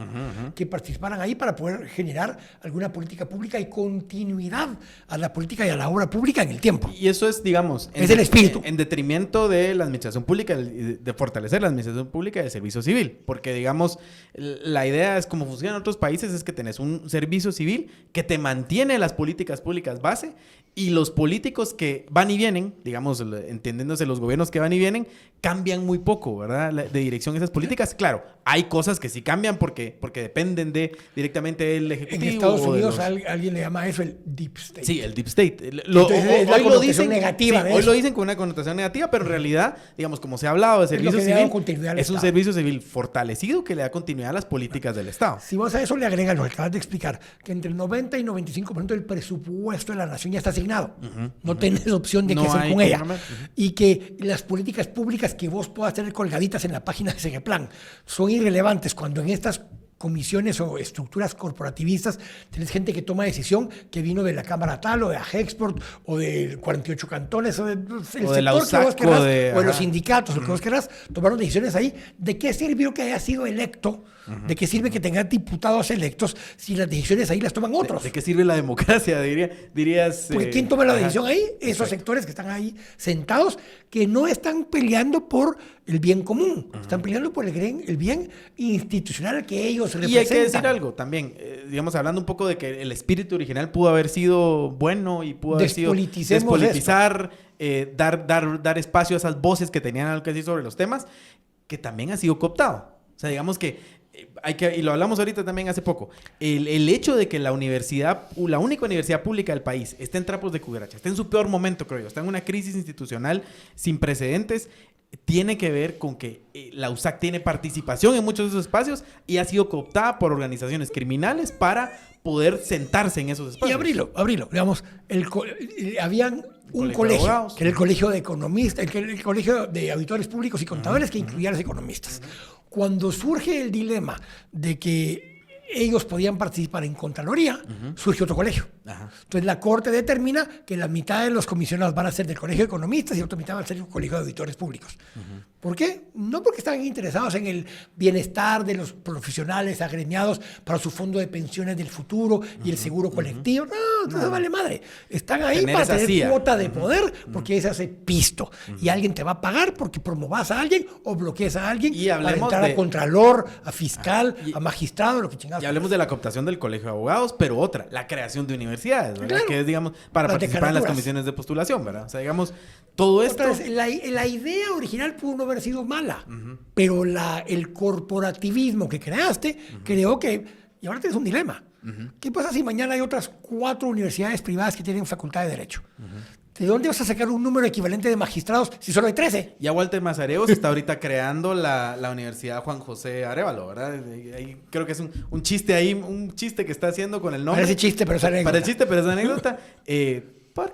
que participaran ahí para poder generar alguna política pública y continuidad a la política y a la obra pública en el tiempo. Y eso es, digamos, es el espíritu. En detrimento de la administración pública, de fortalecer la administración pública y el servicio civil. Porque, digamos, la idea es, como funciona en otros países, es que tenés un servicio civil que te mantiene las políticas públicas base, y los políticos que van y vienen, digamos, entendiéndose los gobiernos que van y vienen, cambian muy poco, ¿verdad? De dirección esas políticas. Claro, hay cosas que sí cambian porque dependen directamente del Ejecutivo. En Estados Unidos alguien le llama eso el Deep State. Sí, el Deep State. Hoy lo dicen negativa. Hoy lo dicen con una connotación negativa, pero en realidad, digamos, como se ha hablado de servicio civil, es un servicio civil fortalecido que le da continuidad a las políticas del Estado. Si vos a eso le agregas lo que acabas de explicar, que entre el 90 y 95% del presupuesto de la nación ya está asignado. No tenés opción de qué hacer con ella. Y que las políticas públicas que vos puedas tener colgaditas en la página de Segeplan son irrelevantes cuando en estas comisiones o estructuras corporativistas tenés gente que toma decisión que vino de la Cámara tal o de Agexport o de 48 cantones o del sector la USACO, que vos querrás, o de los sindicatos, lo que vos querrás, tomaron decisiones ahí. ¿De qué sirvió que haya sido electo? ¿De qué sirve que tenga diputados electos si las decisiones ahí las toman otros? ¿De qué sirve la democracia? Dirías... Porque ¿quién toma la decisión ahí? Esos sectores que están ahí sentados, que no están peleando por el bien común. Están peleando por el bien institucional que ellos representan. Y hay que decir algo también, digamos, hablando un poco de que el espíritu original pudo haber sido bueno y pudo haber sido despolitizar, dar espacio a esas voces que tenían algo que decir sobre los temas, que también ha sido cooptado. O sea, digamos que y lo hablamos ahorita también hace poco, el hecho de que la única universidad pública del país esté en trapos de cucaracha, esté en su peor momento, creo yo, está en una crisis institucional sin precedentes, tiene que ver con que la USAC tiene participación en muchos de esos espacios y ha sido cooptada por organizaciones criminales para poder sentarse en esos espacios. Y abrirlo. Digamos, habían un colegio, que era el colegio de economistas, el colegio de auditores públicos y contadores, que incluía a los economistas. Cuando surge el dilema de que ellos podían participar en Contraloría, surge otro colegio. Entonces la Corte determina que la mitad de los comisionados van a ser del Colegio de Economistas y la otra mitad van a ser del Colegio de Auditores Públicos. ¿Por qué? No porque estaban interesados en el bienestar de los profesionales agremiados para su fondo de pensiones del futuro y el seguro colectivo. No, entonces vale madre. Están ahí para tener cuota de poder porque ahí se hace pisto. Y alguien te va a pagar porque promovas a alguien o bloquees a alguien para entrar a contralor, a fiscal, a magistrado, lo que chingados. Y hablemos de la cooptación del Colegio de Abogados, pero otra, la creación de universidades, ¿verdad? Claro. Que es, digamos, para participar en las comisiones de postulación, ¿verdad? O sea, digamos, todo esto... Otra vez, la idea original pudo no haber sido mala, pero el corporativismo que creaste creó que... Y ahora tienes un dilema. ¿Qué pasa si mañana hay otras 4 universidades privadas que tienen facultad de Derecho? ¿De dónde vas a sacar un número equivalente de magistrados si solo hay 13? Ya Walter Mazareos está ahorita creando la Universidad Juan José Arévalo, ¿verdad? Ahí creo que es un chiste ahí, un chiste que está haciendo con el nombre. Parece chiste, pero es anécdota. Parece chiste, pero es anécdota.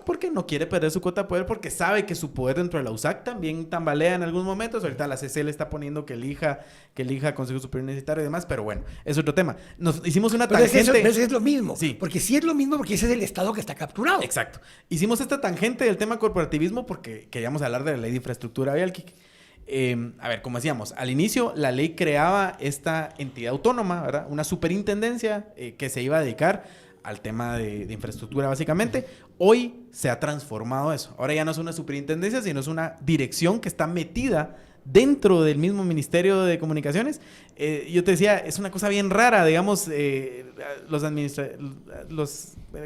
Porque no quiere perder su cuota de poder, porque sabe que su poder dentro de la USAC también tambalea en algunos momentos. Ahorita la CC le está poniendo que elija Consejo Superior Universitario y demás, pero bueno, es otro tema. Nos hicimos una tangente. Pero es lo mismo. Sí. Porque sí es lo mismo, porque ese es el Estado que está capturado. Exacto. Hicimos esta tangente del tema corporativismo porque queríamos hablar de la ley de infraestructura vial. A ver, como decíamos, al inicio la ley creaba esta entidad autónoma, ¿verdad? Una superintendencia que se iba a dedicar al tema de infraestructura básicamente. Hoy se ha transformado eso. Ahora ya no es una superintendencia, sino es una dirección que está metida dentro del mismo Ministerio de Comunicaciones. Yo te decía, es una cosa bien rara, digamos, que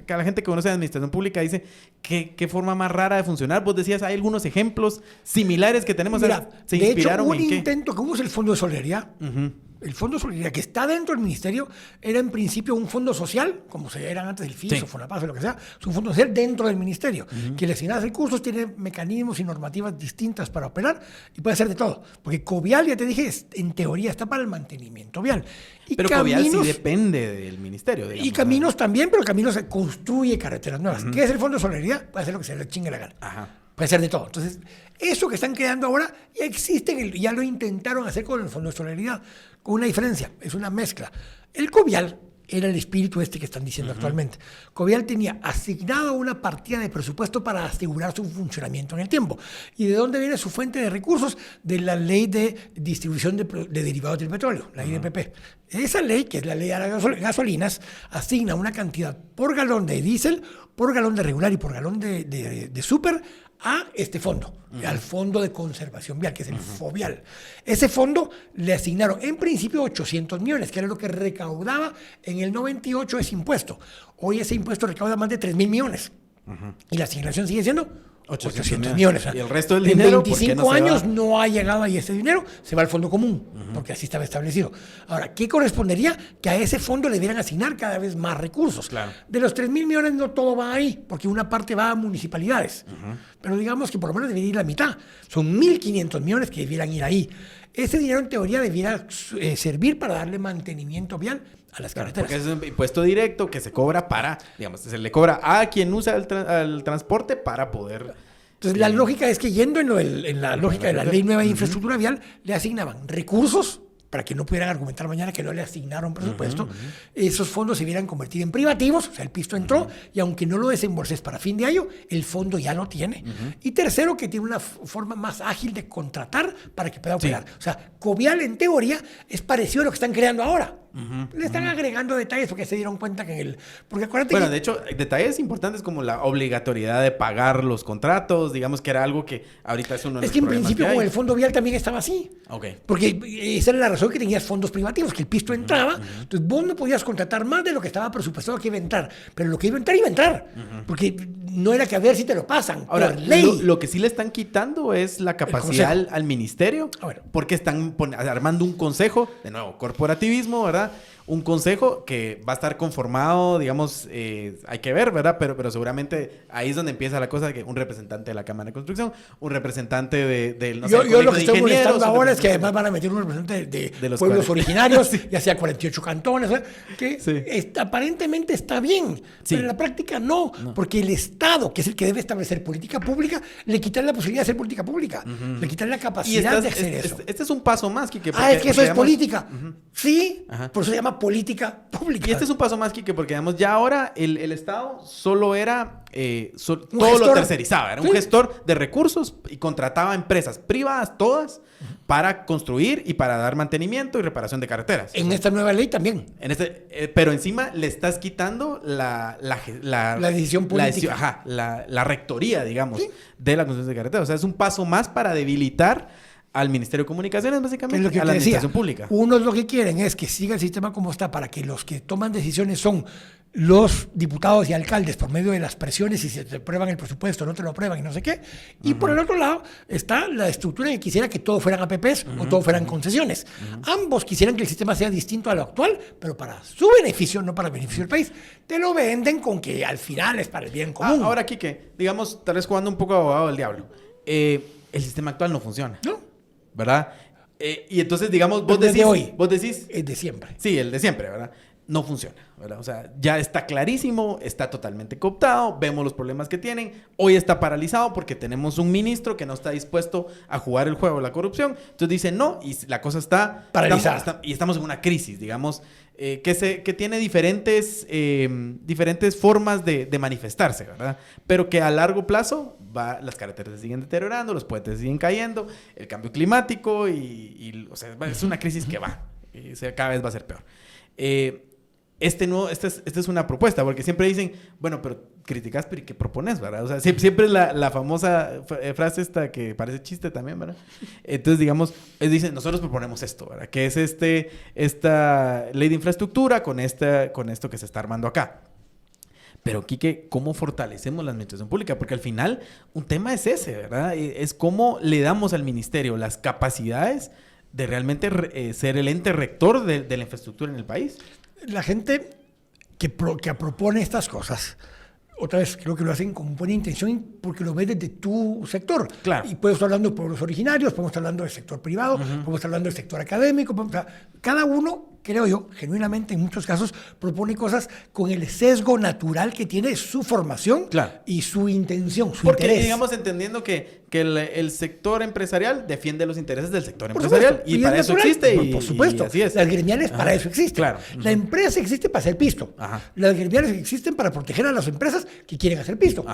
la gente que conoce de administración pública dice, ¿qué forma más rara de funcionar? Vos decías, hay algunos ejemplos similares que tenemos. Mira, ¿Se de inspiraron hecho, en qué? intento, ¿cómo es el Fondo de Solidaridad? El Fondo de Solidaridad que está dentro del Ministerio era en principio un fondo social, como se eran antes del FIS o Fonapaz o lo que sea, es un fondo social dentro del Ministerio, que le asigna recursos, tiene mecanismos y normativas distintas para operar y puede hacer de todo. Porque Covial, ya te dije, en teoría está para el mantenimiento vial. Pero Covial sí depende del Ministerio, digamos. Y Caminos también, pero Caminos construye carreteras nuevas. ¿Qué es el Fondo de Solidaridad? Puede hacer lo que se le chingue la gana. Puede ser de todo. Entonces, eso que están creando ahora ya existe, ya lo intentaron hacer con el Fondo de Solidaridad, con una diferencia, es una mezcla. El Covial era el espíritu que están diciendo actualmente. Covial tenía asignado una partida de presupuesto para asegurar su funcionamiento en el tiempo. ¿Y de dónde viene su fuente de recursos? De la ley de distribución de derivados del petróleo, la IDPP. Esa ley, que es la ley de las gasolinas, asigna una cantidad por galón de diésel, por galón de regular y por galón de súper a este fondo, al Fondo de Conservación Vial, que es el FOVIAL. Ese fondo le asignaron en principio 800 millones, que era lo que recaudaba en el 98 ese impuesto. Hoy ese impuesto recauda más de 3,000 millones. Y la asignación sigue siendo 800 millones. Y el resto del dinero, en 25 años no ha llegado ahí ese dinero, se va al fondo común, porque así estaba establecido. Ahora, ¿qué correspondería? Que a ese fondo le debieran asignar cada vez más recursos. Claro. De los 3,000 millones no todo va ahí, porque una parte va a municipalidades. Pero digamos que por lo menos debería ir la mitad. Son 1,500 millones que debieran ir ahí. Ese dinero en teoría debiera servir para darle mantenimiento vial a las carreteras. Porque es un impuesto directo que se cobra se le cobra a quien usa el transporte para poder... Entonces, la lógica es que yendo en la lógica de la ley nueva de infraestructura vial, le asignaban recursos para que no pudieran argumentar mañana que no le asignaron presupuesto, esos fondos se hubieran convertido en privativos, o sea, el pisto entró, y aunque no lo desembolses para fin de año, el fondo ya lo tiene. Y tercero, que tiene una forma más ágil de contratar para que pueda operar. O sea, Covial, en teoría, es parecido a lo que están creando ahora. Le están agregando detalles porque se dieron cuenta que porque acuérdate de hecho, detalles importantes como la obligatoriedad de pagar los contratos, digamos que era algo que ahorita es uno de los en problemas principio que hay. con el fondo vial también estaba así. Porque esa era la razón que tenías fondos privativos, que el pisto entraba, entonces vos no podías contratar más de lo que estaba presupuestado que iba a entrar, pero lo que iba a entrar, porque no era que a ver si te lo pasan. Ahora, por ley. lo que sí le están quitando es la capacidad al ministerio, porque están armando un consejo, de nuevo, corporativismo, ¿verdad? Un consejo que va a estar conformado, digamos, hay que ver, ¿verdad? Pero seguramente ahí es donde empieza la cosa de que un representante de la Cámara de Construcción, un representante del yo lo que estoy molestando ahora es que además van a meter un representante de los pueblos originarios, sí. Ya sea 48 cantones, ¿verdad? Que sí. Aparentemente está bien, sí. Pero en la práctica no, porque el Estado, que es el que debe establecer política pública, le quitan la posibilidad de hacer política pública, le quitan la capacidad de hacer eso. Este es un paso más, Quique. Es que eso es política. Sí, por eso se llama política pública. Y este es un paso más, Quique, porque digamos, ya ahora el Estado solo era todo lo tercerizaba. Era un gestor de recursos y contrataba empresas privadas, todas, para construir y para dar mantenimiento y reparación de carreteras. En esta nueva ley también. Pero encima le estás quitando la decisión política. La rectoría, digamos, de la construcción de carreteras. O sea, es un paso más para debilitar al Ministerio de Comunicaciones, básicamente, es lo que a la administración pública. Unos lo que quieren es que siga el sistema como está, para que los que toman decisiones son los diputados y alcaldes por medio de las presiones, y si te aprueban el presupuesto, no te lo aprueban y no sé qué. Y por el otro lado está la estructura que quisiera que todo fueran APPs o todo fueran concesiones. Ambos quisieran que el sistema sea distinto a lo actual, pero para su beneficio, no para el beneficio del país. Te lo venden con que al final es para el bien común. Ahora, Quique, digamos, tal vez jugando un poco abogado del diablo, el sistema actual no funciona. No. ¿Verdad? Y entonces, digamos, vos decís... Es de siempre. Sí, el de siempre, ¿verdad? No funciona, ¿verdad? O sea, ya está clarísimo, está totalmente cooptado, vemos los problemas que tienen. Hoy está paralizado porque tenemos un ministro que no está dispuesto a jugar el juego de la corrupción. Entonces dice no, y la cosa está paralizada. Y estamos en una crisis, digamos, que tiene diferentes formas de manifestarse, ¿verdad? Pero que a largo plazo las carreteras se siguen deteriorando, los puentes siguen cayendo, el cambio climático o sea, es una crisis que va, y cada vez va a ser peor. Esta es una propuesta, porque siempre dicen, bueno, pero criticas, pero ¿y qué propones, verdad? O sea, siempre es la famosa frase esta que parece chiste también, ¿verdad? Entonces, digamos, dicen, nosotros proponemos esto, ¿verdad? Que es esta ley de infraestructura con esto que se está armando acá. Pero, Quique, ¿cómo fortalecemos la administración pública? Porque al final, un tema es ese, ¿verdad? Es cómo le damos al ministerio las capacidades de realmente ser el ente rector de la infraestructura en el país. La gente que propone estas cosas, otra vez, creo que lo hacen con buena intención porque lo ves desde tu sector. Claro. Y podemos estar hablando de pueblos originarios, podemos estar hablando del sector privado, podemos estar hablando del sector académico. Cada uno, creo yo, genuinamente en muchos casos, propone cosas con el sesgo natural que tiene su formación y su intención, su interés. Digamos, entendiendo que el sector empresarial defiende los intereses del sector empresarial. Y para eso existe. Por supuesto. Y así es. Las gremiales para eso existen. Claro. La empresa existe para hacer pisto. Las gremiales existen para proteger a las empresas que quieren hacer pisto.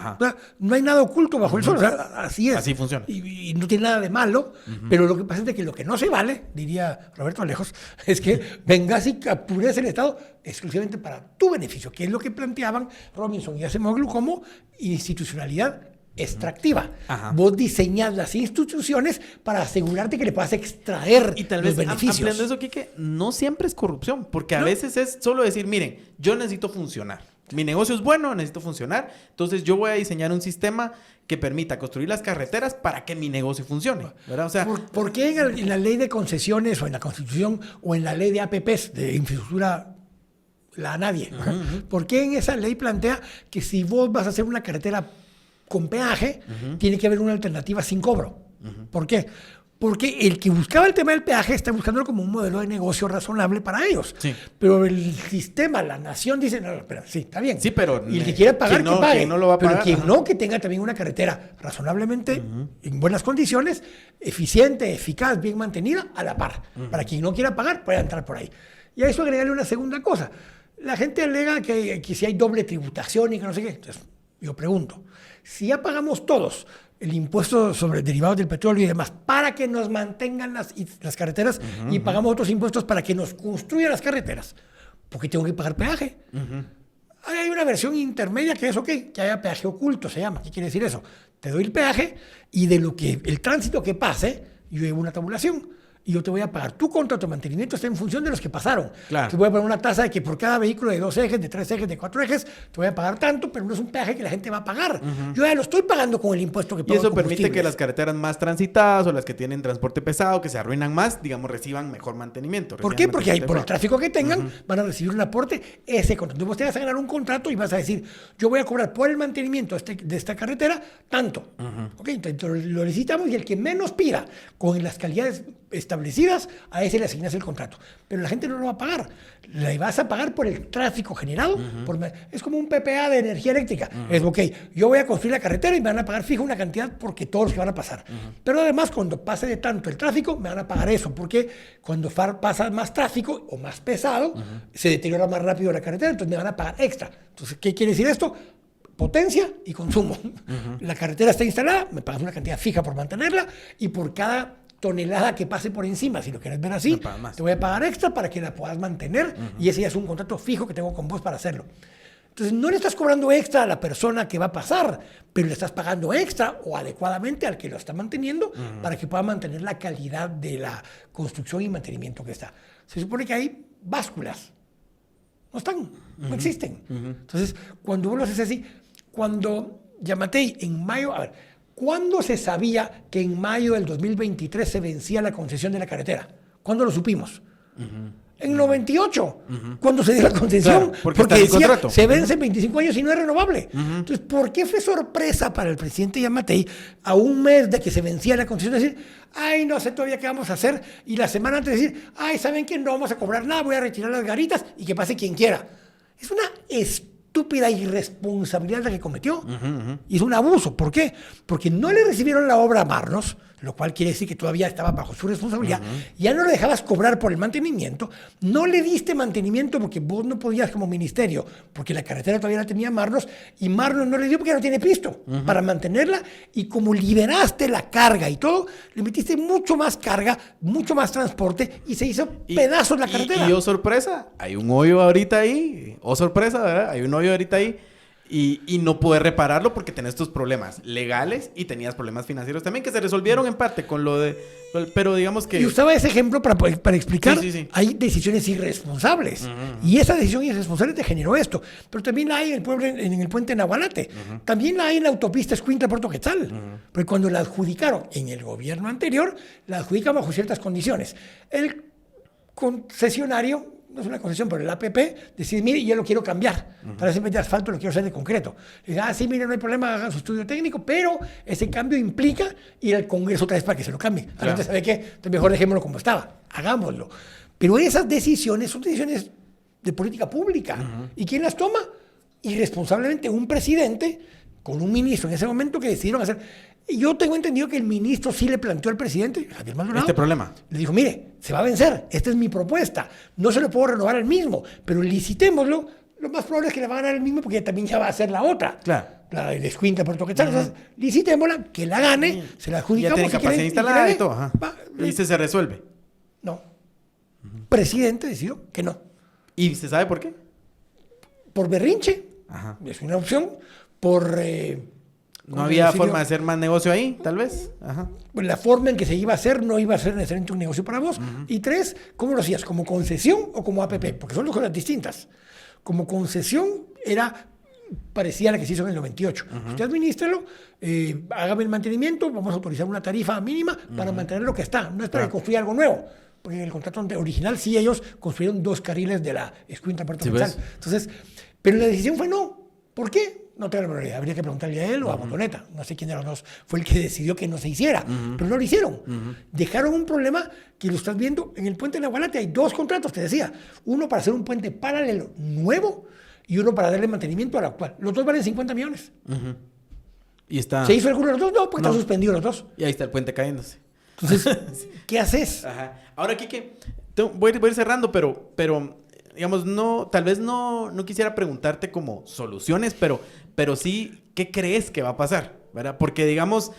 No hay nada oculto bajo el sol. O sea, así es. Así funciona. Y no tiene nada de malo. Pero lo que pasa es que lo que no se vale, diría Roberto Alejos, es que vengas y captures el Estado exclusivamente para tu beneficio, que es lo que planteaban Robinson y Acemoglu como institucionalidad extractiva. Vos diseñas las instituciones para asegurarte que le puedas extraer y tal los vez beneficios. Ampliando eso, Quique, no siempre es corrupción, porque a veces es solo decir, miren, yo necesito funcionar. Mi negocio es bueno, necesito funcionar, entonces yo voy a diseñar un sistema que permita construir las carreteras para que mi negocio funcione, ¿verdad? O sea, ¿Por qué en la ley de concesiones o en la Constitución o en la ley de APPs, de infraestructura, nadie? ¿Por qué en esa ley plantea que si vos vas a hacer una carretera con peaje, tiene que haber una alternativa sin cobro? ¿Por qué? Porque el que buscaba el tema del peaje está buscándolo como un modelo de negocio razonable para ellos. Sí. Pero el sistema, la nación dice, no, espera, sí, está bien. Sí, pero y el que quiera pagar, quien no, que pague. quien no lo va a pero pagar, quien ajá. no, que tenga también una carretera razonablemente en buenas condiciones, eficiente, eficaz, bien mantenida, a la par. Para quien no quiera pagar, pueda entrar por ahí. Y a eso agregarle una segunda cosa. La gente alega que si hay doble tributación y que no sé qué. Entonces, yo pregunto, si ya pagamos todos el impuesto sobre derivados del petróleo y demás para que nos mantengan las carreteras y pagamos otros impuestos para que nos construyan las carreteras, ¿por qué tengo que pagar peaje? Hay una versión intermedia que es ok, que haya peaje oculto, se llama. ¿Qué quiere decir eso? Te doy el peaje y de lo que el tránsito que pase, yo llevo una tabulación. Y yo te voy a pagar. Tu contrato de mantenimiento está en función de los que pasaron. Claro. Te voy a poner una tasa de que por cada vehículo de 2 ejes, de 3 ejes, de 4 ejes, te voy a pagar tanto, pero no es un peaje que la gente va a pagar. Yo ya lo estoy pagando con el impuesto que pago. Y eso de permite que combustibles. las carreteras más transitadas o las que tienen transporte pesado, que se arruinan más, digamos, reciban mejor mantenimiento. ¿Por reciban qué? Porque ahí, por el mantenimiento tráfico que tengan, van a recibir un aporte ese contrato. Entonces, vos te vas a ganar un contrato y vas a decir, yo voy a cobrar por el mantenimiento de esta carretera tanto. ¿Ok? Entonces lo necesitamos y el que menos pida con las calidades establecidas, a ese le asignas el contrato. Pero la gente no lo va a pagar. Le vas a pagar por el tráfico generado. Es como un PPA de energía eléctrica. Es, ok, yo voy a construir la carretera y me van a pagar fijo una cantidad porque todos los que van a pasar. Pero además, cuando pase de tanto el tráfico, me van a pagar eso. Porque cuando pasa más tráfico o más pesado, se deteriora más rápido la carretera, entonces me van a pagar extra. Entonces, ¿qué quiere decir esto? Potencia y consumo. La carretera está instalada, me pagas una cantidad fija por mantenerla y por cada tonelada que pase por encima, si lo quieres ver así, te voy a pagar extra para que la puedas mantener y ese ya es un contrato fijo que tengo con vos para hacerlo. Entonces no le estás cobrando extra a la persona que va a pasar, pero le estás pagando extra o adecuadamente al que lo está manteniendo para que pueda mantener la calidad de la construcción y mantenimiento que está. Se supone que hay básculas. No están, no existen. Entonces, cuando vos lo haces así, cuando Yamatei en mayo, a ver, ¿cuándo se sabía que en mayo del 2023 se vencía la concesión de la carretera? ¿Cuándo lo supimos? En 98, cuando se dio la concesión, Claro, porque está en el decía, contrato. se vence en 25 años y no es renovable. Entonces, ¿por qué fue sorpresa para el presidente Yamatei a un mes de que se vencía la concesión decir, ay, no sé todavía qué vamos a hacer, y la semana antes decir, ay, ¿saben qué? No vamos a cobrar nada, voy a retirar las garitas y que pase quien quiera? Es una estúpida irresponsabilidad la que cometió. Y es un abuso. ¿Por qué? Porque no le recibieron la obra a Marnos, lo cual quiere decir que todavía estaba bajo su responsabilidad. Ya no lo dejabas cobrar por el mantenimiento. No le diste mantenimiento porque vos no podías como ministerio, porque la carretera todavía la tenía Marnos, y Marnos no le dio porque no tiene pisto para mantenerla. Y como liberaste la carga y todo, le metiste mucho más carga, mucho más transporte y se hizo pedazos la carretera. Y oh, sorpresa, hay un hoyo ahorita ahí. Oh, sorpresa, ¿verdad? Hay un hoyo ahorita ahí. Y no puedes repararlo porque tenés tus problemas legales y tenías problemas financieros también que se resolvieron en parte con lo de... Pero digamos que... Y usaba ese ejemplo para explicar, Sí. hay decisiones irresponsables. Y esa decisión irresponsable te generó esto. Pero también la hay en el pueblo, en el puente Nahualate. También la hay en la autopista Escuintla-Puerto Quetzal. Porque cuando la adjudicaron en el gobierno anterior, la adjudican bajo ciertas condiciones. El concesionario, no es una concesión, pero el APP, decide, mire, yo lo quiero cambiar. Para ese de asfalto lo quiero hacer de concreto. Le dice, sí, mire, no hay problema, hagan su estudio técnico, pero ese cambio implica ir al Congreso otra vez para que se lo cambie. Claro. La gente sabe que, entonces mejor dejémoslo como estaba. Hagámoslo. Pero esas decisiones son decisiones de política pública. ¿Y quién las toma? Irresponsablemente un presidente con un ministro en ese momento que decidieron hacer... Y yo tengo entendido que el ministro sí le planteó al presidente, Javier Maldonado, este problema. Le dijo, mire, se va a vencer, esta es mi propuesta, no se lo puedo renovar al mismo, pero licitémoslo, lo más probable es que le van a dar el mismo porque también ya va a ser la otra. Claro. La de Escuintla, Puerto Quetzal. Entonces, licitémosla, que la gane, se la adjudicamos. Ya tiene capacidad instalada y todo. Ajá. Y se resuelve. No. Presidente decidió que no. ¿Y se sabe por qué? Por berrinche, es una opción, por... ¿No había forma de hacer más negocio ahí, tal vez? La forma en que se iba a hacer no iba a ser necesariamente un negocio para vos. Y 3, ¿cómo lo hacías? ¿Como concesión o como APP? Porque son dos cosas distintas. Como concesión parecía la que se hizo en el 98. Usted administrelo, hágame el mantenimiento, vamos a autorizar una tarifa mínima para mantener lo que está. No es para que construya algo nuevo. Porque en el contrato original sí ellos construyeron 2 carriles de la Escuintla Puerto Quetzal. Entonces, pero la decisión fue no. ¿Por qué? No tengo la menor idea. Habría que preguntarle a él o a Botoneta. No sé quién de los dos fue el que decidió que no se hiciera. Pero no lo hicieron. Dejaron un problema que lo estás viendo en el puente de Nahualate. Hay 2 contratos, te decía. Uno para hacer un puente paralelo nuevo y uno para darle mantenimiento al actual. Los 2 valen 50 millones. Y está... ¿Se hizo alguno de los 2? No, porque están suspendidos los 2. Y ahí está el puente cayéndose. Entonces, ¿qué haces? Ajá. Ahora, Quique, voy a ir cerrando, pero digamos, tal vez no quisiera preguntarte como soluciones, pero sí, ¿qué crees que va a pasar? ¿Verdad? Porque, digamos,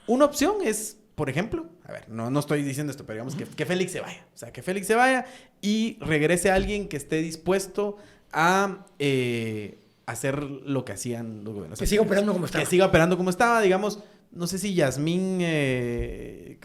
una opción es, por ejemplo, a ver, no estoy diciendo esto, pero digamos que Félix se vaya. O sea, que Félix se vaya y regrese alguien que esté dispuesto a hacer lo que hacían los gobiernos. Que siga operando como estaba. Que siga operando como estaba, digamos. No sé si Yasmín de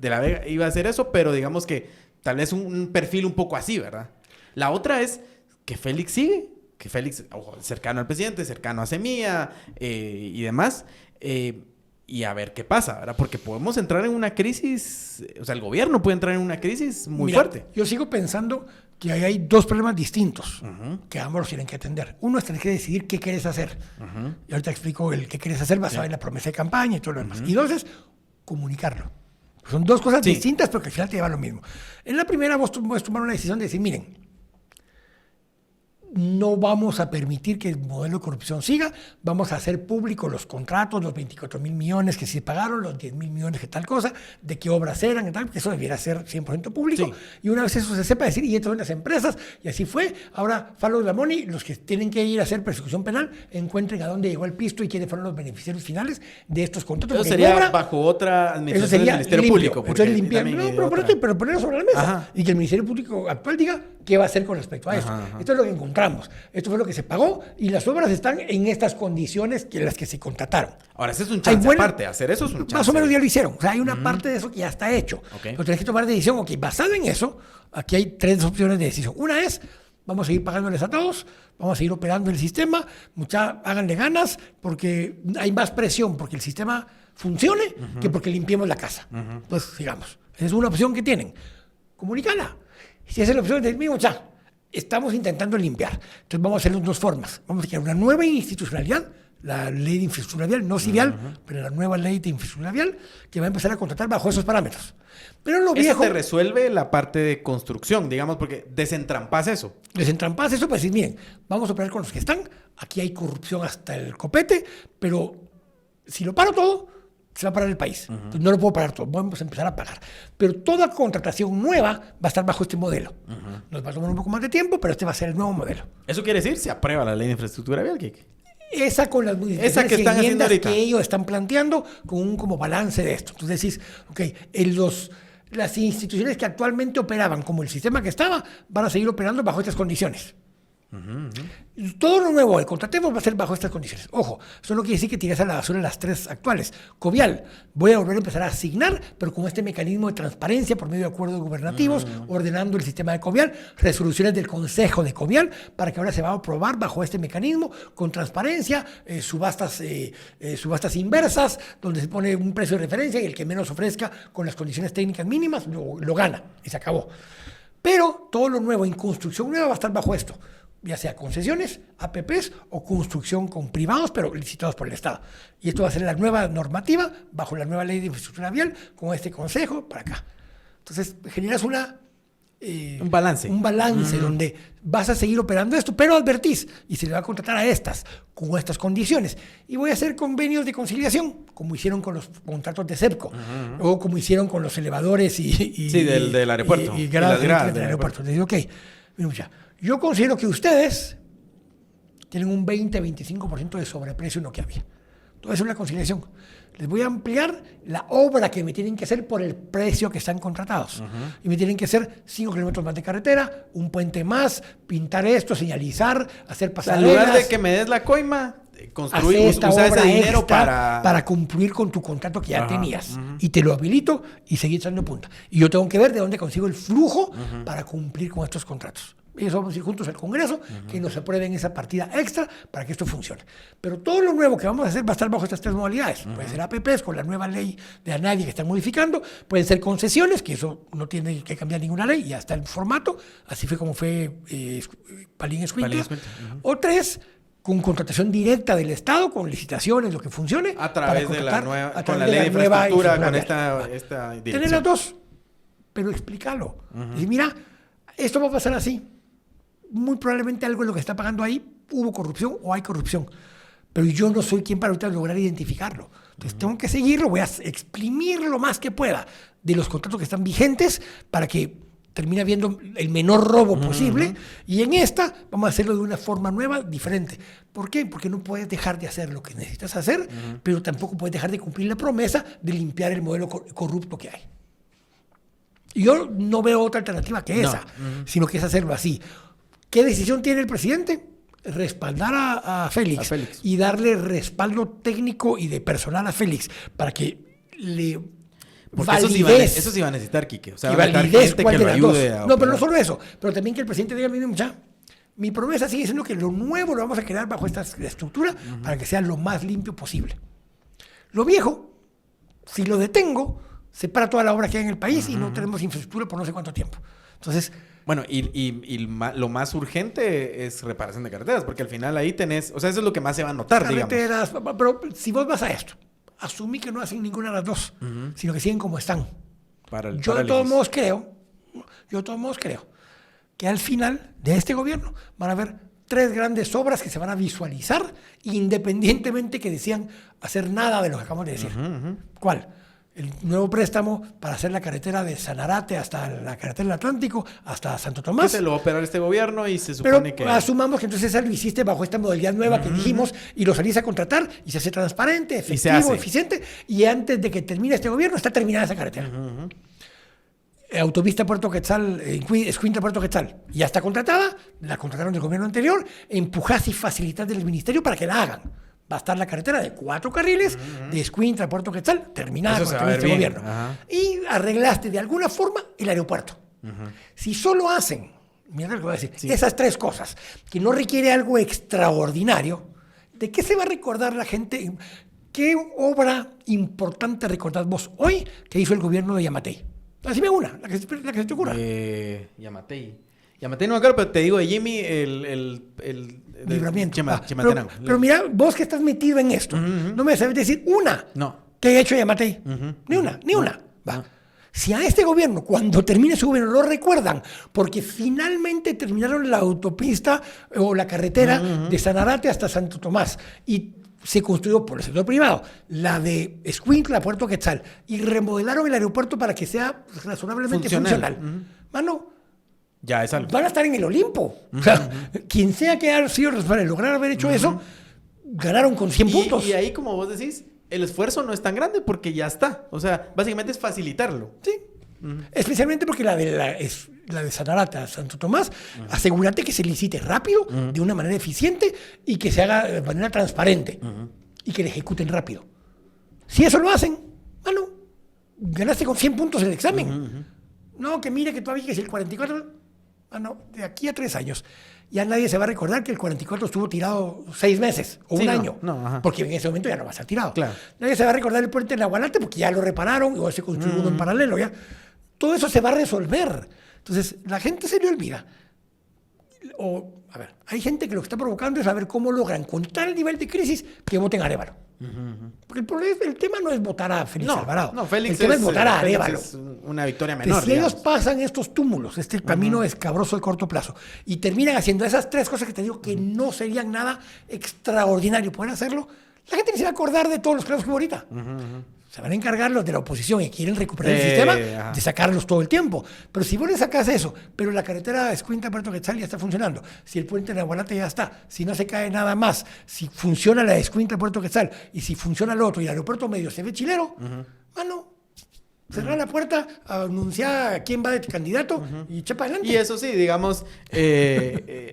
la Vega iba a hacer eso, pero digamos que tal vez un perfil un poco así, ¿verdad? La otra es que Félix sigue, que Félix, ojo, cercano al presidente, cercano a Semilla y demás, y a ver qué pasa, ¿verdad? Porque podemos entrar en una crisis, o sea, el gobierno puede entrar en una crisis muy fuerte. Yo sigo pensando que ahí hay 2 problemas distintos que ambos los tienen que atender. Uno es tener que decidir qué quieres hacer. Y ahorita explico el qué quieres hacer basado en la promesa de campaña y todo lo demás. Y 2 es comunicarlo. Son 2 cosas distintas, pero que al final te llevan lo mismo. En la primera vos puedes tomar una decisión de decir, miren, no vamos a permitir que el modelo de corrupción siga, vamos a hacer público los contratos, los 24,000 millones que se pagaron, los 10,000 millones que tal cosa, de qué obras eran y tal, que eso debiera ser 100% público. Sí. Y una vez eso se sepa decir, y estas son las empresas, y así fue, ahora follow the money, los que tienen que ir a hacer persecución penal, encuentren a dónde llegó el pisto y quiénes fueron los beneficiarios finales de estos contratos. Eso sería bajo otra administración del Ministerio limpio. Público. Entonces limpiar, pero ponerlo sobre la mesa. Ajá. Y que el Ministerio Público actual diga qué va a hacer con respecto a eso. Esto es lo que encontramos. Esto fue lo que se pagó y las obras están en estas condiciones que las que se contrataron. Ahora, ese es un chance aparte, hacer eso es un chance. Más o menos ya lo hicieron. O sea, hay una parte de eso que ya está hecho. Pero tenés que tomar decisión. Ok, basado en eso, aquí hay 3 opciones de decisión. Una es, vamos a seguir pagándoles a todos, vamos a seguir operando el sistema, háganle ganas porque hay más presión porque el sistema funcione que porque limpiemos la casa. Entonces, sigamos. Esa es una opción que tienen. Comunícala. Si esa es la opción del mismo, estamos intentando limpiar. Entonces vamos a hacerlo de 2 formas. Vamos a crear una nueva institucionalidad, la ley de infraestructura vial, no civil, pero la nueva ley de infraestructura vial, que va a empezar a contratar bajo esos parámetros. Pero lo viejo... Eso te resuelve la parte de construcción, digamos, porque desentrampas eso. Desentrampas eso para decir, miren, vamos a operar con los que están, aquí hay corrupción hasta el copete, pero si lo paro todo, se va a parar el país. Entonces, no lo puedo parar todo, vamos a empezar a pagar. Pero toda contratación nueva va a estar bajo este modelo. Nos va a tomar un poco más de tiempo, pero este va a ser el nuevo modelo. ¿Eso quiere decir se aprueba la ley de infraestructura vial, Kike? Esa con las modificaciones que están haciendo ahorita, que ellos están planteando con un como balance de esto. Entonces decís, ok, las instituciones que actualmente operaban como el sistema que estaba, van a seguir operando bajo estas condiciones. Todo lo nuevo que contratemos va a ser bajo estas condiciones. Ojo, eso no quiere decir que tires a la basura las 3 actuales. Covial, voy a volver a empezar a asignar, pero con este mecanismo de transparencia por medio de acuerdos gubernativos, ordenando el sistema de Covial, resoluciones del Consejo de Covial, para que ahora se va a aprobar bajo este mecanismo, con transparencia, subastas inversas, donde se pone un precio de referencia y el que menos ofrezca con las condiciones técnicas mínimas lo gana y se acabó. Pero todo lo nuevo en construcción nueva va a estar bajo esto, ya sea concesiones, APPs o construcción con privados, pero licitados por el Estado. Y esto va a ser la nueva normativa bajo la nueva ley de infraestructura vial, con este consejo para acá. Entonces, generas un balance. Un balance donde vas a seguir operando esto, pero advertís, y se le va a contratar a estas, con estas condiciones. Y voy a hacer convenios de conciliación, como hicieron con los contratos de CEPCO, o como hicieron con los elevadores del aeropuerto. Y gradas del aeropuerto. Entonces, ok, mira, yo considero que ustedes tienen un 20-25% de sobreprecio en lo que había. Todo eso es una conciliación. Les voy a ampliar la obra que me tienen que hacer por el precio que están contratados. Y me tienen que hacer 5 kilómetros más de carretera, un puente más, pintar esto, señalizar, hacer pasarelas. En lugar de que me des la coima, usar ese dinero para cumplir con tu contrato que ya tenías. Y te lo habilito y seguir echando punta. Y yo tengo que ver de dónde consigo el flujo para cumplir con estos contratos. Ellos vamos a ir juntos al Congreso, que nos aprueben esa partida extra para que esto funcione. Pero todo lo nuevo que vamos a hacer va a estar bajo estas tres modalidades. Puede ser APPs con la nueva ley de ANADIE que están modificando, pueden ser concesiones, que eso no tiene que cambiar ninguna ley, ya está el formato, así fue como fue Palín Escuintla. O tres, con contratación directa del Estado, con licitaciones, lo que funcione. A través de la nueva, con la ley de infraestructura, con esta dirección. Tener las dos, pero explícalo. Y mira, esto va a pasar así. Muy probablemente algo en lo que está pagando ahí hubo corrupción o hay corrupción. Pero yo no soy quien para ahorita lograr identificarlo. Entonces tengo que seguirlo, voy a exprimir lo más que pueda de los contratos que están vigentes para que termine habiendo el menor robo posible. Y en esta vamos a hacerlo de una forma nueva, diferente. ¿Por qué? Porque no puedes dejar de hacer lo que necesitas hacer, pero tampoco puedes dejar de cumplir la promesa de limpiar el modelo corrupto que hay. Yo no veo otra alternativa que esa, sino que es hacerlo así. ¿Qué decisión tiene el presidente? Respaldar a Félix y darle respaldo técnico y de personal a Félix para que le validez. Eso sí va a necesitar, Quique. O sea, y va a necesitar validez gente que lo ayude a No, pero no solo eso. Pero también que el presidente diga, miren, mi promesa sigue siendo que lo nuevo lo vamos a crear bajo esta estructura para que sea lo más limpio posible. Lo viejo, si lo detengo, se para toda la obra que hay en el país y no tenemos infraestructura por no sé cuánto tiempo. Entonces... Bueno, y lo más urgente es reparación de carreteras, porque al final ahí tenés... O sea, eso es lo que más se va a notar, carreteras, digamos. Pero si vos vas a esto, asumí que no hacen ninguna de las dos, sino que siguen como están. Yo de todos modos creo que al final de este gobierno van a haber 3 grandes obras que se van a visualizar independientemente que decían hacer nada de lo que acabamos de decir. ¿Cuál? El nuevo préstamo para hacer la carretera de Sanarate hasta la carretera del Atlántico, hasta Santo Tomás. Que se lo va a operar este gobierno y se supone que... Pero asumamos que entonces eso lo hiciste bajo esta modalidad nueva que dijimos y lo salís a contratar y se hace transparente, efectivo, eficiente, y antes de que termine este gobierno está terminada esa carretera. Autovista Puerto Quetzal, Escuintla Puerto Quetzal, ya está contratada, la contrataron del gobierno anterior, empujás y facilitas del ministerio para que la hagan. Va a estar la carretera de 4 carriles de Escuintla a Puerto Quetzal, terminada con este gobierno. Y arreglaste de alguna forma el aeropuerto. Si solo hacen, mira lo que voy a decir, esas 3 cosas, que no requiere algo extraordinario, ¿de qué se va a recordar la gente? ¿Qué obra importante recordás vos hoy que hizo el gobierno de Yamatei? Decime una, la que se te ocurra. Yamatei no me acuerdo, pero te digo de Jimmy, el libramiento. Pero mira, vos que estás metido en esto, no me sabes decir una que haya hecho Yamatei. Ni una. Va. Si a este gobierno, cuando termine su gobierno, lo recuerdan, porque finalmente terminaron la autopista o la carretera de Sanarate hasta Santo Tomás y se construyó por el sector privado la de Escuintla a Puerto Quetzal y remodelaron el aeropuerto para que sea razonablemente funcional. Mano, ya es algo. Van a estar en el Olimpo. O sea, quien sea que haya sido responsable de lograr haber hecho eso, ganaron con 100 puntos. Y ahí, como vos decís, el esfuerzo no es tan grande porque ya está. O sea, básicamente es facilitarlo. Sí. Especialmente porque la de Sanarate a Santo Tomás, asegúrate que se licite rápido, de una manera eficiente y que se haga de manera transparente y que le ejecuten rápido. Si eso lo hacen, ganaste con 100 puntos el examen. No, que mire que todavía que es el 44... de aquí a 3 años. Ya nadie se va a recordar que el 44 estuvo tirado 6 meses o un año. Porque en ese momento ya no va a estar tirado. Claro. Nadie se va a recordar el puente de Nahualate porque ya lo repararon o se construyó uno en paralelo. Ya. Todo eso se va a resolver. Entonces, la gente se le olvida. Hay gente que lo que está provocando es saber cómo logran, con tal nivel de crisis, que voten a Arévalo. Porque el tema no es votar a Félix Alvarado. No, Félix el tema es votar a Arévalo. Es una victoria menor. Si ellos pasan estos túmulos, este camino escabroso de corto plazo, y terminan haciendo esas 3 cosas que te digo que no serían nada extraordinario, pueden hacerlo, la gente ni se va a acordar de todos los casos que hubo ahorita. Se van a encargar los de la oposición y quieren recuperar el sistema de sacarlos todo el tiempo. Pero si vos le sacas eso, pero la carretera de Escuintla a Puerto Quetzal ya está funcionando, si el puente de Nahualate ya está, si no se cae nada más, si funciona la de Escuintla a Puerto Quetzal y si funciona el otro y el aeropuerto medio se ve chilero, Cerrar la puerta, anunciar quién va de candidato y echa para adelante. Y eso sí, digamos,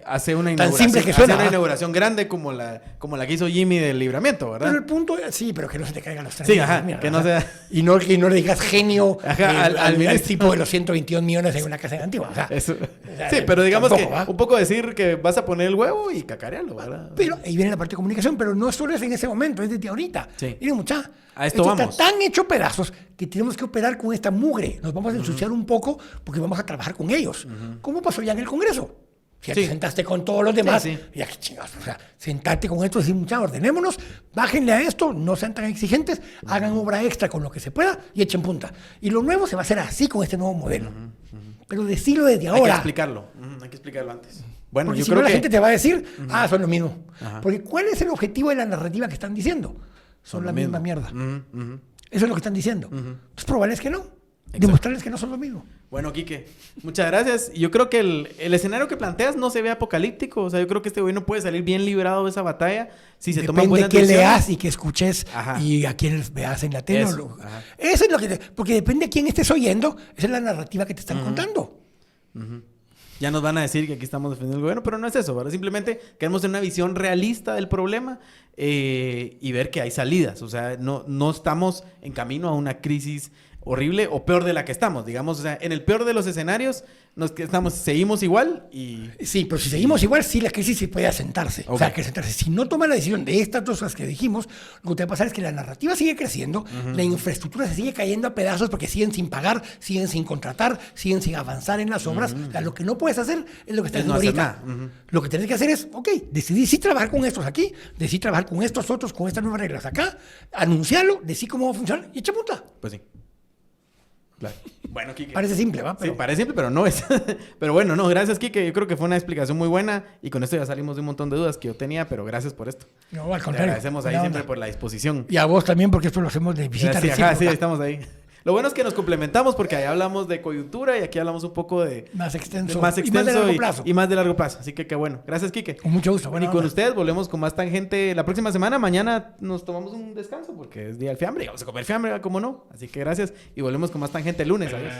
hace una Tan inauguración, simple que suena, hace una ¿ah? inauguración grande como la que hizo Jimmy del Libramiento, ¿verdad? Pero el punto, sí, pero que no se te caigan los tres. Sí, ajá, mierda, que no ajá. sea... Y no le digas genio Ajá, al al tipo de los 122 millones en una casa antigua. O sea, Eso. o sea, Sí, pero digamos tampoco, que ¿va? un poco decir que vas a poner el huevo y cacarearlo, ¿verdad? Pero ahí viene la parte de comunicación, pero no solo es en ese momento, es desde ahorita. Sí. Miren, mucha, A esto está vamos. tan hecho pedazos que tenemos que operar con esta mugre. Nos vamos a ensuciar un poco porque vamos a trabajar con ellos. ¿Cómo pasó ya en el Congreso? Ya Sí. te sentaste con todos los demás. Sí. Ya que chingados. O sea, sentarte con estos y decir, muchachos, ordenémonos, bájenle a esto, no sean tan exigentes, hagan obra extra con lo que se pueda y echen punta. Y lo nuevo se va a hacer así con este nuevo modelo. Pero decirlo desde Hay que ahora. explicarlo. Hay que explicarlo antes. Bueno, Porque yo si creo no, la que... gente te va a decir, son lo mismo. Ajá. Porque ¿cuál es el objetivo de la narrativa que están diciendo? Son la lo misma mismo. mierda. Ujú. Eso es lo que están diciendo. Entonces, probarles que no. Demostrarles que no son lo mismo. Bueno, Quique, muchas gracias. Y yo creo que el escenario que planteas no se ve apocalíptico. O sea, yo creo que este gobierno puede salir bien librado de esa batalla si se toman Depende buenas de qué decisiones. leas y qué escuches Ajá. y a quién veas en la tele. Eso, ajá. Eso es lo que... porque depende de quién estés oyendo, esa es la narrativa que te están contando. Ya nos van a decir que aquí estamos defendiendo el gobierno, pero no es eso, ¿verdad? Simplemente queremos tener una visión realista del problema y ver que hay salidas. O sea, no estamos en camino a una crisis horrible o peor de la que estamos, digamos. O sea, en el peor de los escenarios seguimos igual y... Sí, pero si seguimos igual, sí, la crisis sí puede asentarse. O sea, que asentarse. Si no toman la decisión de estas dos cosas que dijimos, lo que te va a pasar es que la narrativa sigue creciendo, la infraestructura se sigue cayendo a pedazos porque siguen sin pagar, siguen sin contratar, siguen sin avanzar en las obras. O sea, lo que no puedes hacer es lo que estás Es no haciendo hacer ahorita. nada. Lo que tienes que hacer es, ok, decidí sí trabajar con estos aquí, decidí trabajar con estos otros, con estas nuevas reglas acá, anunciarlo, decir cómo va a funcionar y echa punta. Pues sí. Claro. Bueno, Quique. Parece simple, ¿va? Sí, parece simple, pero no es. Pero bueno, no, gracias, Quique. Yo creo que fue una explicación muy buena y con esto ya salimos de un montón de dudas que yo tenía, pero gracias por esto. No, al Te contrario. agradecemos ahí Buena siempre onda. por la disposición. Y a vos también, porque esto lo hacemos de visita Sí, recíproca. ajá, sí, estamos ahí. Lo bueno es que nos complementamos porque ahí hablamos de coyuntura y aquí hablamos un poco de Más extenso. más Y más de extenso largo plazo. y más de largo plazo. Así que qué bueno. Gracias, Quique. Con mucho gusto. Y buena con onda. ustedes volvemos con más tangente la próxima semana. Mañana nos tomamos un descanso porque es día del fiambre. Vamos a comer fiambre, ¿cómo no? Así que gracias y volvemos con más tangente el lunes. Adiós.